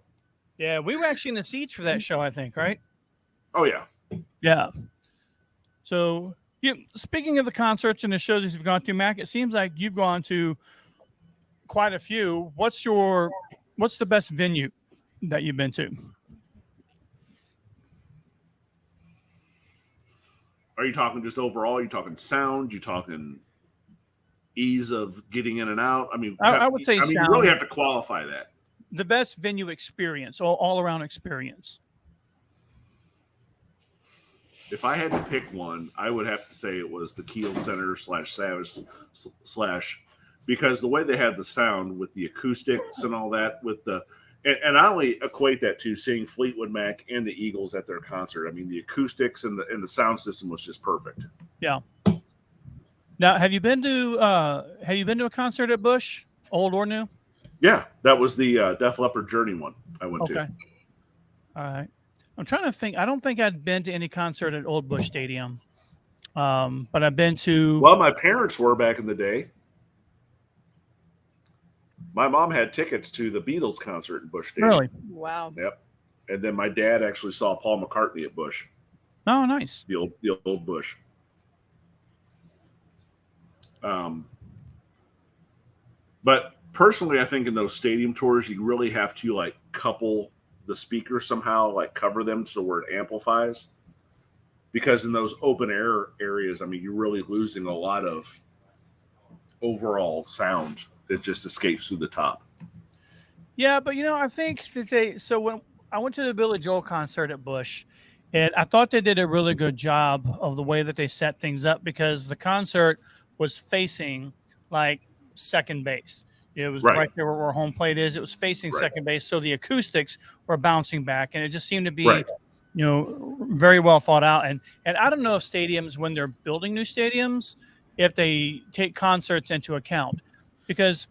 Yeah, we were actually in the seats for that show, I think, right? Oh yeah. Yeah. So, speaking of the concerts and the shows that you've gone to, Mac, it seems like you've gone to quite a few. What's the best venue that you've been to? Are you talking just overall? Are you talking sound? You talking ease of getting in and out? I mean, I would say you sound. really have to qualify that. The best venue experience, all around experience. If I had to pick one, I would have to say it was the Kiel Center /Savage / because the way they had the sound with the acoustics and all that, with the and I only equate that to seeing Fleetwood Mac and the Eagles at their concert. I mean, the acoustics and the sound system was just perfect. Yeah. Now, have you been to a concert at Busch, old or new? Yeah, that was the Def Leppard Journey one I went to. Okay. All right. I'm trying to think. I don't think I'd been to any concert at Old Busch Stadium, but I've been to. Well, my parents were back in the day. My mom had tickets to the Beatles concert in Busch Stadium. Really? Wow. Yep. And then my dad actually saw Paul McCartney at Busch, Oh, nice. the old Busch. But personally, I think in those stadium tours, you really have to like couple the speakers somehow, like cover them so where it amplifies. Because in those open air areas, I mean, you're really losing a lot of overall sound that just escapes through the top. Yeah, but I think that so when I went to the Billy Joel concert at Busch, and I thought they did a really good job of the way that they set things up because the concert was facing like second base. It was right there where home plate is. It was facing second base, so the acoustics were bouncing back, and it just seemed to be, very well thought out. And I don't know if stadiums, when they're building new stadiums, if they take concerts into account, because,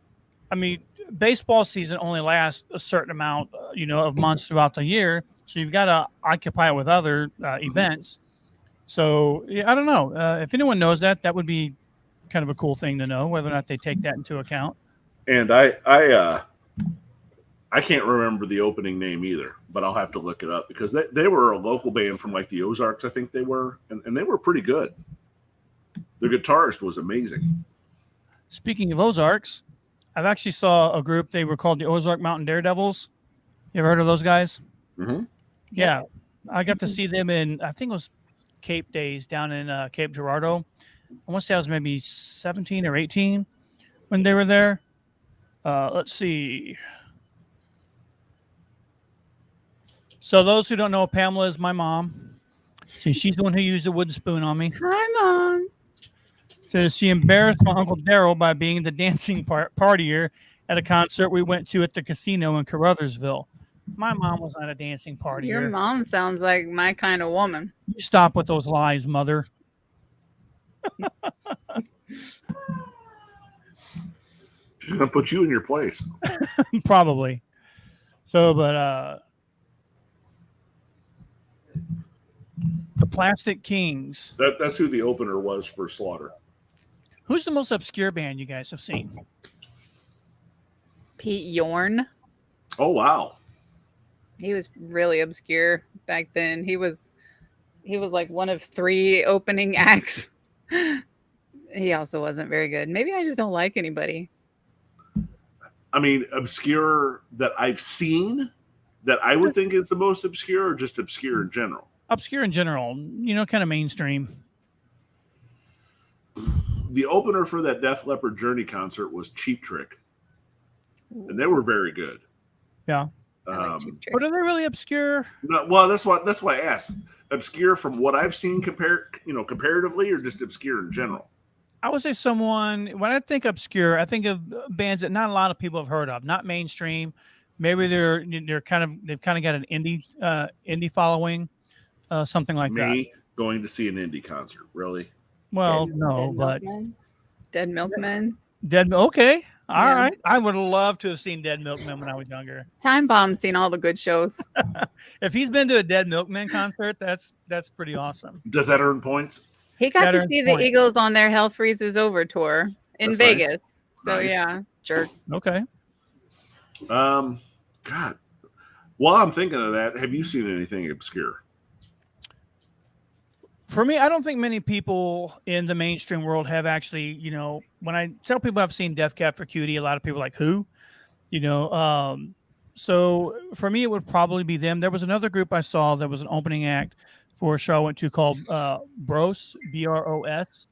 I mean, baseball season only lasts a certain amount, of months throughout the year, so you've got to occupy it with other events. So I don't know if anyone knows that would be kind of a cool thing to know whether or not they take that into account. And I can't remember the opening name either, but I'll have to look it up because they were a local band from like the Ozarks, I think they were, and they were pretty good. The guitarist was amazing. Speaking of Ozarks, I've actually saw a group. They were called the Ozark Mountain Daredevils. You ever heard of those guys? Mm-hmm. Yeah, I got to see them in, I think it was Cape Days down in Cape Girardeau. I want to say I was maybe 17 or 18 when they were there. Let's see. So those who don't know, Pamela is my mom. See, she's the one who used the wooden spoon on me. Hi, Mom. So she embarrassed my Uncle Daryl by being the dancing partier at a concert we went to at the casino in Caruthersville. My mom was not a dancing partier. Your mom sounds like my kind of woman. You stop with those lies, Mother. She's gonna put you in your place. Probably. So, but the Plastic Kings. That's who the opener was for Slaughter. Who's the most obscure band you guys have seen? Pete Yorn. Oh wow. He was really obscure back then. He was like one of 3 opening acts. He also wasn't very good. Maybe I just don't like anybody. I mean, obscure that I've seen that I would think is the most obscure, or just obscure in general? Obscure in general, kind of mainstream. The opener for that Def Leppard Journey concert was Cheap Trick, and they were very good. Yeah. I like Cheap Trick. But are they really obscure? No, well, that's why I asked. Obscure from what I've seen comparatively, or just obscure in general? I would say when I think obscure, I think of bands that not a lot of people have heard of, not mainstream. Maybe they've kind of got an indie following, something like that. Me going to see an indie concert, really? Well, no, but Dead Milkmen. okay. All Yeah. right. I would love to have seen Dead Milkmen when I was younger. Time Bomb's seen all the good shows. If he's been to a Dead Milkmen concert, that's pretty awesome. Does that earn points? He got to Veteran see the point. Eagles on their Hell Freezes Over tour in That's nice. Vegas. So Nice. yeah, jerk. Okay. God. While I'm thinking of that, have you seen anything obscure? For me, I don't think many people in the mainstream world have actually, when I tell people I've seen Death Cab for Cutie, a lot of people are like, who? So for me, it would probably be them. There was another group I saw that was an opening act for a show I went to called Bros, BROS,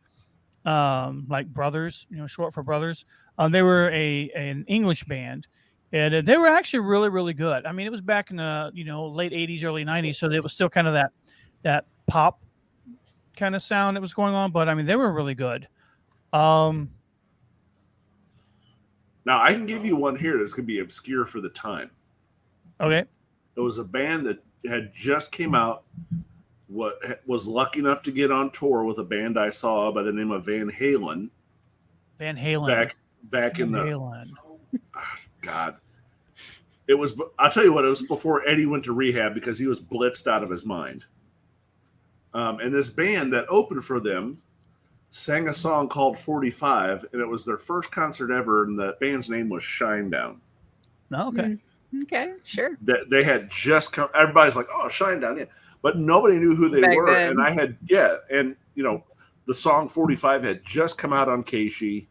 like brothers, short for brothers. They were an English band, and they were actually really, really good. I mean, it was back in the late 80s, early 90s, so it was still kind of that pop kind of sound that was going on, but I mean, they were really good. Now, I can give you one here that's going to be obscure for the time. Okay. It was a band that had just came out, was lucky enough to get on tour with a band I saw by the name of Van Halen. Van Halen. Back in the Halen. God. It was. I'll tell you what. It was before Eddie went to rehab because he was blitzed out of his mind. And this band that opened for them sang a song called 45, and it was their first concert ever, and the band's name was Shinedown. Oh, okay. Okay, sure. They had just come. Everybody's like, "Oh, Shinedown," yeah, but nobody knew who they Back were. then. And I had, and the song 45 had just come out on Keishi,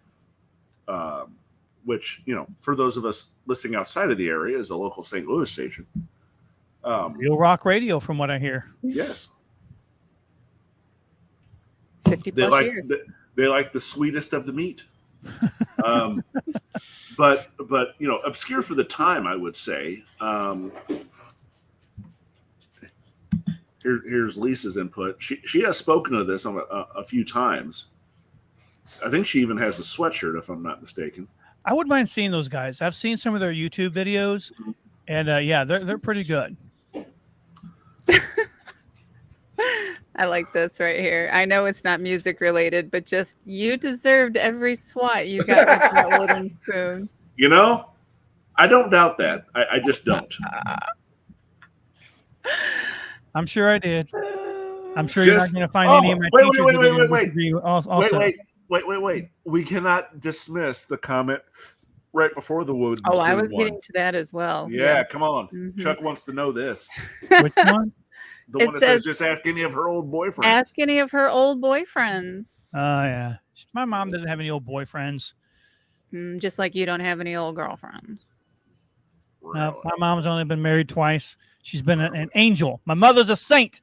which for those of us listening outside of the area is a local St. Louis station. Real rock radio, from what I hear. Yes. 50 plus years. They like the sweetest of the meat. But obscure for the time, I would say. Here's Lisa's input. She has spoken of this on a few times. I think she even has a sweatshirt, if I'm not mistaken. I wouldn't mind seeing those guys. I've seen some of their YouTube videos, and they're pretty good. I like this right here. I know it's not music related, but just you deserved every swat you got with that wooden spoon. I don't doubt that. I just don't. I'm sure I did. I'm sure you're not going to find any of my teachers. Wait. We cannot dismiss the comment right before the wood. Oh, I was getting to that as well. Yeah, come on. Mhm. Chuck wants to know this. Which one? The It one that says, says- just ask any of her old boyfriends. Ask any of her old boyfriends. Oh, yeah. My mom doesn't have any old boyfriends. Just like you don't have any old girlfriends. No, my mom's only been married twice. She's been an angel. My mother's a saint.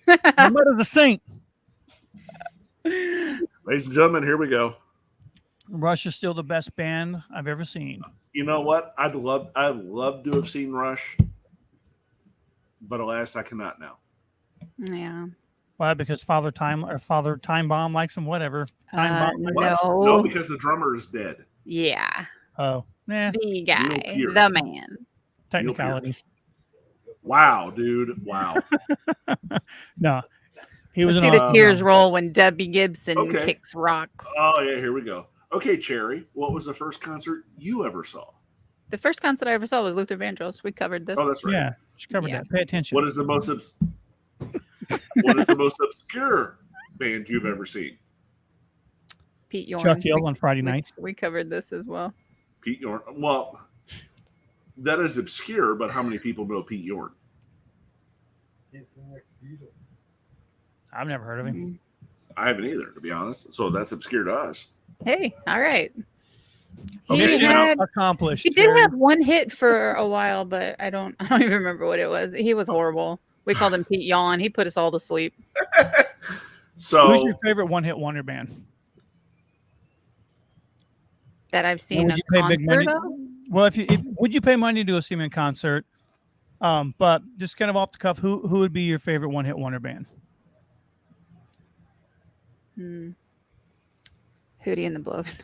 My mother's a saint. Ladies and gentlemen, here we go. Rush is still the best band I've ever seen. You know what? I'd love to have seen Rush, but alas, I cannot now. Yeah. Why? Because Father Time Bomb likes him. Whatever. Time Bomb. What? No. No, because the drummer is dead. Yeah. Oh, nah. The guy. Pearce. The man. Technicalities. Wow, dude. Wow. No, he was. Let's see an the tears roll when Debbie Gibson Okay. kicks rocks. Oh, yeah, here we go. Okay, Cherry, what was the first concert you ever saw? The first concert I ever saw was Luther Vandross. We covered this. Oh, that's right. Yeah, she covered Yeah. that. Pay attention. What is the most obscure band you've ever seen? Pete Yorn. Chuck Hill on Friday nights. We covered this as well. Pete Yorn. Well, that is obscure, but how many people know Pete Yorn? He's the next Beatle. I've never heard of him. I haven't either, to be honest. So that's obscure to us. Hey, all right. Okay, He so had, Accomplished. he did have one hit for a while, but I don't even remember what it was. He was horrible. We called him Pete Yawn. He put us all to sleep. So Who's your favorite one-hit wonder band? That I've seen would a you pay big money- concert of. Well, would you pay money to go see him in concert? But just kind of off the cuff, who would be your favorite one-hit wonder band? Hootie and the Blowfish.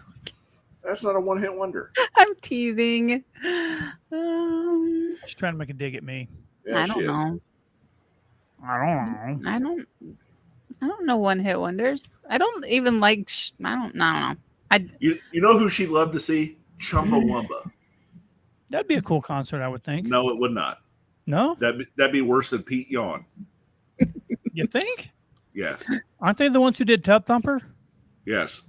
that's not a one-hit wonder. I'm teasing. She's trying to make a dig at me. Yeah, I she don't is. know. I don't know. I don't know one hit wonders. I don't even like. I don't know. You know who she'd love to see? Chumbawamba. That'd be a cool concert, I would think. No, it would not. No? That'd be worse than Pete Yawn. You think? Yes. Aren't they the ones who did Tub Thumper? Yes.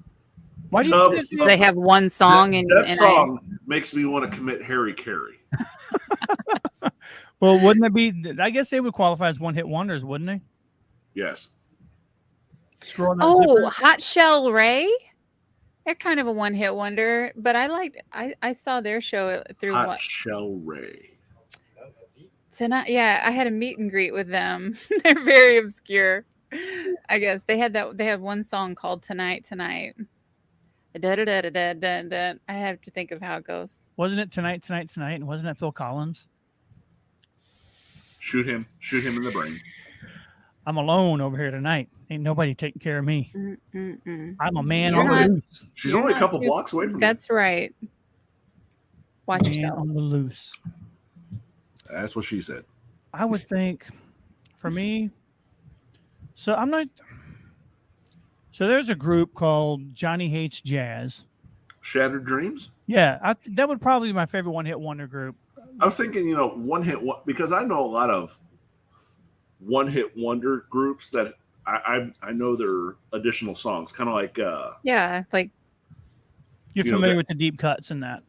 Why do Tub you think They have one song, that and song makes me want to commit Harry Carey. Well, wouldn't it be? I guess they would qualify as one-hit wonders, wouldn't they? Yes. Scroll that oh, zipper. Hot Shell Ray. They're kind of a one-hit wonder, but I saw their show through Hot what Shell Ray. That was a beat. tonight. Yeah, I had a meet and greet with them. They're very obscure. I guess they had one song called Tonight. Da, da, da, da, da, da, da. I have to think of how it goes. Wasn't it Tonight? And wasn't that Phil Collins? Shoot him in the brain. I'm alone over here tonight. Ain't nobody taking care of me. I'm a man You're on not- the loose. She's You're only a not couple too- blocks away from me. That's right. Watch Man yourself. on the loose. That's what she said. I would think, for me. So I'm not. So there's a group called Johnny Hates Jazz. Shattered Dreams? Yeah, that would probably be my favorite one-hit wonder group. I was thinking, because I know a lot of one-hit wonder groups that I know their additional songs, kind of like Yeah, like You're You know, familiar that- with the deep cuts and that.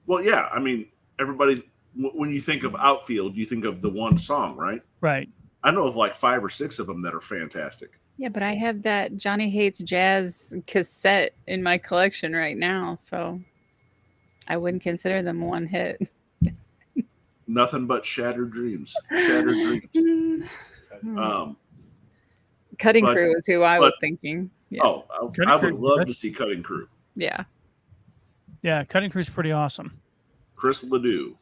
well, yeah. I mean, everybody when you think of Outfield, you think of the one song, right? Right. I know of like 5 or 6 of them that are fantastic. yeah, but I have that Johnny Hates Jazz cassette in my collection right now, so I wouldn't consider them one hit. Nothing but Shattered Dreams. Shattered Dreams. Cutting but- Crew is who I was but- thinking. Yeah. Oh, Cutting I would Crew, love good. to see Cutting Crew. Yeah. Yeah, Cutting Crew's pretty awesome. Chris Ledoux.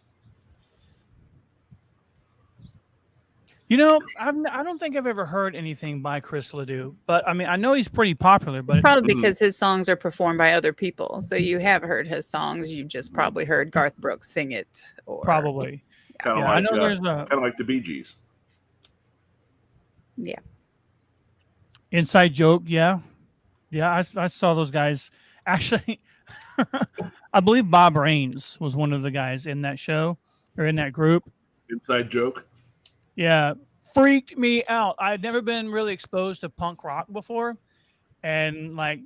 You know, I don't think I've ever heard anything by Chris Ledoux, but I mean, I know he's pretty popular, but Probably Mhm. because his songs are performed by other people. So you have heard his songs. You just probably heard Garth Brooks sing it. Or probably. Kind of Yeah, I like know there's a kind of like the Bee Gees. Yeah. Inside Joke. Yeah. Yeah, I saw those guys. Actually, I believe Bob Raines was one of the guys in that show or in that group. Inside Joke. Yeah, freaked me out. I had never been really exposed to punk rock before. And like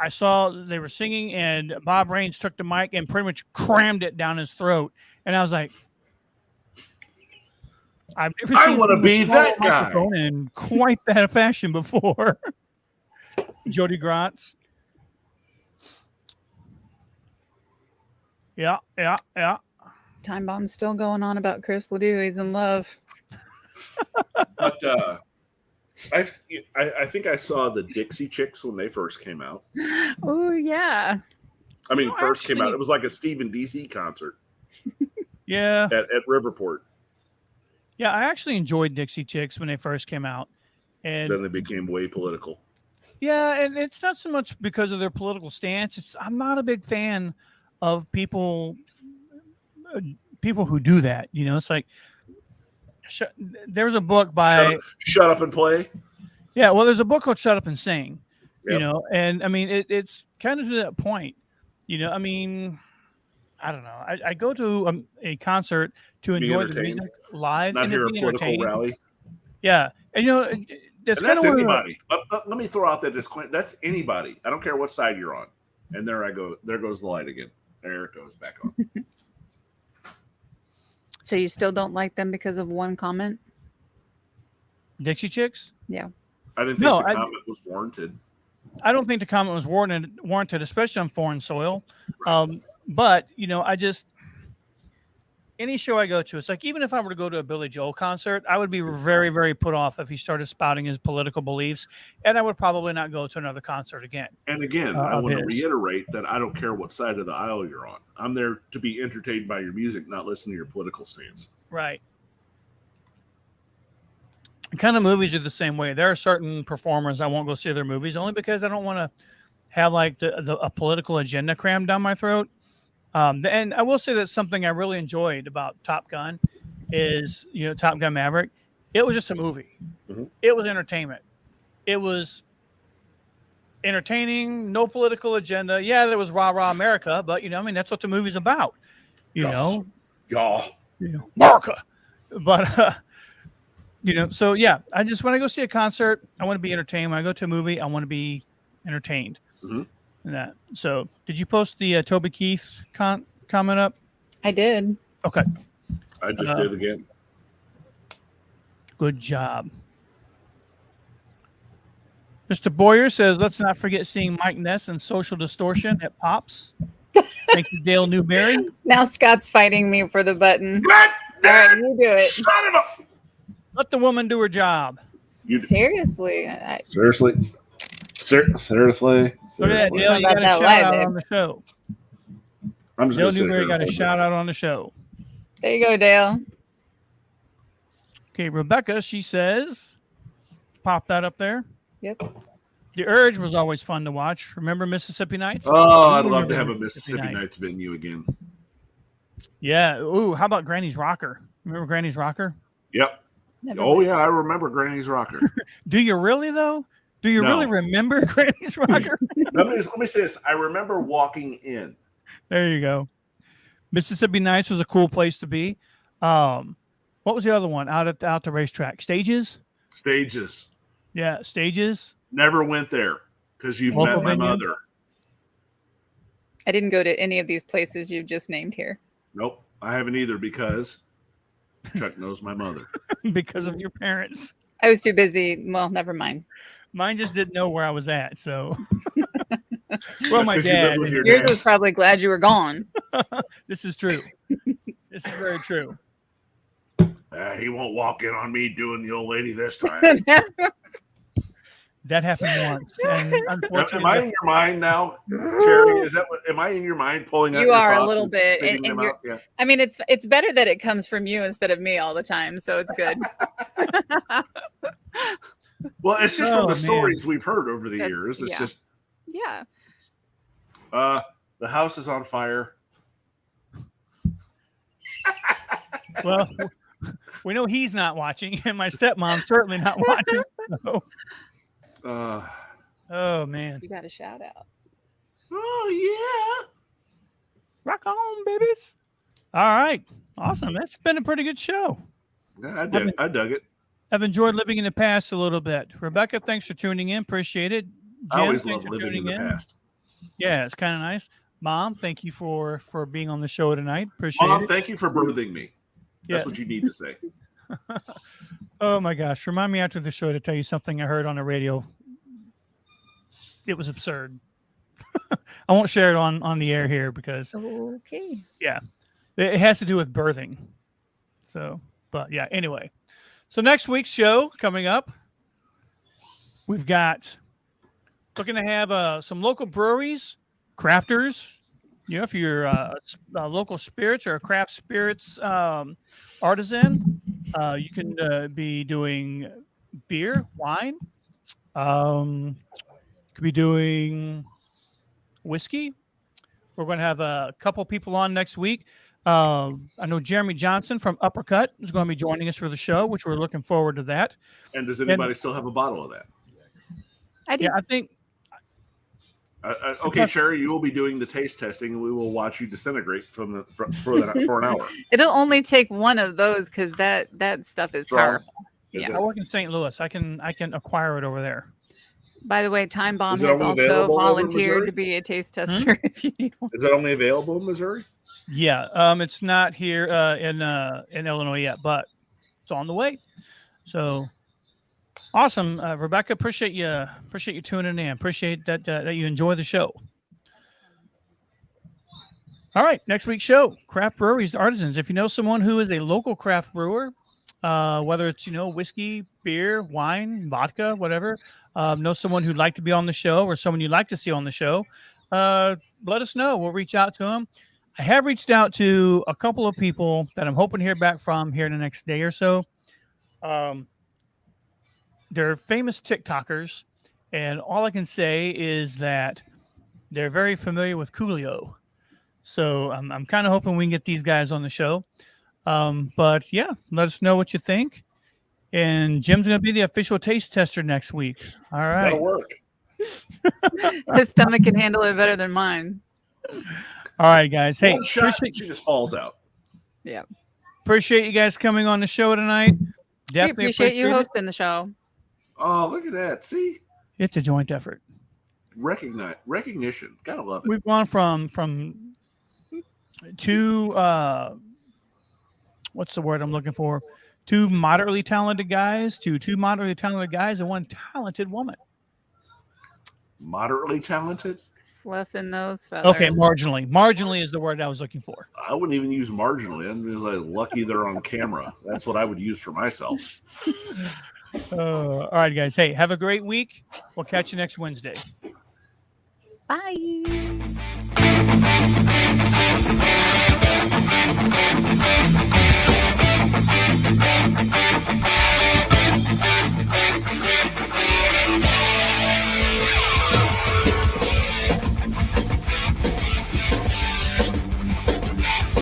I saw they were singing and Bob Raines took the mic and pretty much crammed it down his throat. And I was like, I've never I seen wanna someone be swallow that a guy. microphone in quite that fashion before. Jody Gratz. Yeah. Time Bomb's still going on about Chris Ledoux. He's in love. But I think I saw the Dixie Chicks when they first came out. Oh, yeah. I mean, No, first came out. actually- It was like a Stephen DC concert Yeah. at Riverport. Yeah, I actually enjoyed Dixie Chicks when they first came out. And Then they became way political. yeah, and it's not so much because of their political stance. I'm not a big fan of people who do that. You know, it's like there's a book by Shut up and play. yeah. Well, there's a book called Shut Up and Sing. You Yep. know, and I mean it's kind of to that point. You know, I mean, I don't know. I go to a concert to Be enjoy the entertained. music live Not and here to a be political entertained. rally. Yeah, and you know that's And kind that's of anybody. Let me throw out that disclaimer. That's anybody. I don't care what side you're on. And there I go. There goes the light again. There it goes back on. So you still don't like them because of one comment? Dixie Chicks. I didn't think No, the I- comment was warranted. I don't think the comment was warranted, especially on foreign soil. But you know, any show I go to, it's like even if I were to go to a Billy Joel concert, I would be very, very put off if he started spouting his political beliefs, and I would probably not go to another concert again. And again, I of want to his. reiterate that I don't care what side of the aisle you're on. I'm there to be entertained by your music, not listen to your political stance. Right. Kind of movies are the same way. There are certain performers I won't go see their movies only because I don't want to have like a political agenda crammed down my throat. And I will say that something I really enjoyed about Top Gun is, you know, Top Gun Maverick. It was just a movie. Mhm. It was entertainment. It was entertaining, no political agenda. Yeah, there was rah rah America, but I mean that's what the movie's about. Y'all. America. But so yeah, I just when I go see a concert, I want to be entertained. When I go to a movie, I want to be entertained. Mhm. And that. So, did you post the Toby Keith comment up? I did. Okay, I just did again. good job. Mr. Boyer says, let's not forget seeing Mike Ness and Social Distortion at Pops. Thanks to Dale Newberry. Now Scott's fighting me for the button. God All right, you do it. son of a... Let the woman do her job. Seriously. Seriously? Seriously? Look at that, Dale. You About got a that shout live, out babe. on the show. I'm just Dale gonna sit Newberry here got a and shout out on the show. There you go, Dale. Okay, Rebecca, she says, pop that up there. Yep. The Urge was always fun to watch. Remember Mississippi Nights? Oh, I'd You love to remember have a Mississippi Nights venue again. Yeah. Ooh, how about Granny's Rocker? Remember Granny's Rocker? Yep. Never Oh mind. yeah, I remember Granny's Rocker. Do you really though? Do you No. really remember Granny's Rocker? let me say this. I remember walking in. There you go. Mississippi Nights was a cool place to be. What was the other one out the racetrack? Stages? Stages. Yeah, Stages. Never went there because you've Local met my venue? mother. I didn't go to any of these places you've just named here. Nope, I haven't either because Chuck knows my mother. Because of your parents. I was too busy. Well, never mind. Mine just didn't know where I was at, so That's well, my 'cause you live dad. with your Yours dad. was probably glad you were gone. This is true. This is very true. He won't walk in on me doing the old lady this time. That happened once, and Am I unfortunately, in your mind now, Cherry? Is that what? Am I in your mind pulling out? You your are a thoughts little and bit, spitting and them you're- out? Yeah. I mean, it's better that it comes from you instead of me all the time, so it's good. Well, it's just Oh, from the man. stories we've heard over the That- years. It's yeah. just Yeah. the house is on fire. well, we know he's not watching, and my stepmom's certainly not watching. So, oh man, You got a shout out. Oh rock on, babies! All right, awesome. That's been a pretty good show. yeah, I dug it. I've enjoyed living in the past a little bit. Rebecca, thanks for tuning in. Appreciate it. I Jim, always thanks love for living in tuning the past. Yeah, it's kind of nice. Mom, thank you for being on the show tonight. Appreciate Mom, it. thank you for birthing me. That's Yes. what you need to say. Oh my gosh! Remind me after the show to tell you something I heard on the radio. It was absurd. I won't share it on the air here because Okay. it has to do with birthing. So, but yeah. Anyway, so next week's show coming up, we've got looking to have some local breweries, crafters. You know, if you're a local spirits or a craft spirits artisan, you can be doing beer, wine. Could be doing whiskey. We're going to have a couple people on next week. I know Jeremy Johnson from Uppercut is going to be joining us for the show, which we're looking forward to that. And does anybody still have a bottle of that? I do. Yeah, I think Okay, Sherry, you will be doing the taste testing, and we will watch you disintegrate for an hour. It'll only take one of those because that stuff is Strong. powerful. Is Yeah. I work in St. Louis. I can acquire it over there. By the way, Time Bomb Is it has only also available over in volunteered Missouri? to be a taste tester if you need one. Is that only available in Missouri? Yeah, it's not here in Illinois yet, but it's on the way. So awesome, Rebecca. Appreciate you tuning in. Appreciate that you enjoy the show. All right, next week's show: craft breweries, artisans. If you know someone who is a local craft brewer, whether it's whiskey, beer, wine, vodka, whatever, know someone who'd like to be on the show or someone you'd like to see on the show, let us know. We'll reach out to them. I have reached out to a couple of people that I'm hoping to hear back from here in the next day or so. They're famous TikTokers, and all I can say is that they're very familiar with Coolio. So I'm kind of hoping we can get these guys on the show. But yeah, let us know what you think. And Jim's going to be the official taste tester next week. All right. That'll work. His stomach can handle it better than mine. All right, guys. Hey, One shot, appreciate, she just falls out. appreciate you guys coming on the show tonight. We Definitely appreciate you it. hosting the show. Oh, look at that. See? It's a joint effort. Recognition. Gotta love it. We've gone from two what's the word I'm looking for? Two moderately talented guys to two moderately talented guys and one talented woman. Moderately talented? Fluffing those feathers. Okay, marginally. Marginally is the word I was looking for. I wouldn't even use marginally. I'm just like lucky they're on camera. That's what I would use for myself. All right, guys. Hey, have a great week. We'll catch you next Wednesday. Bye.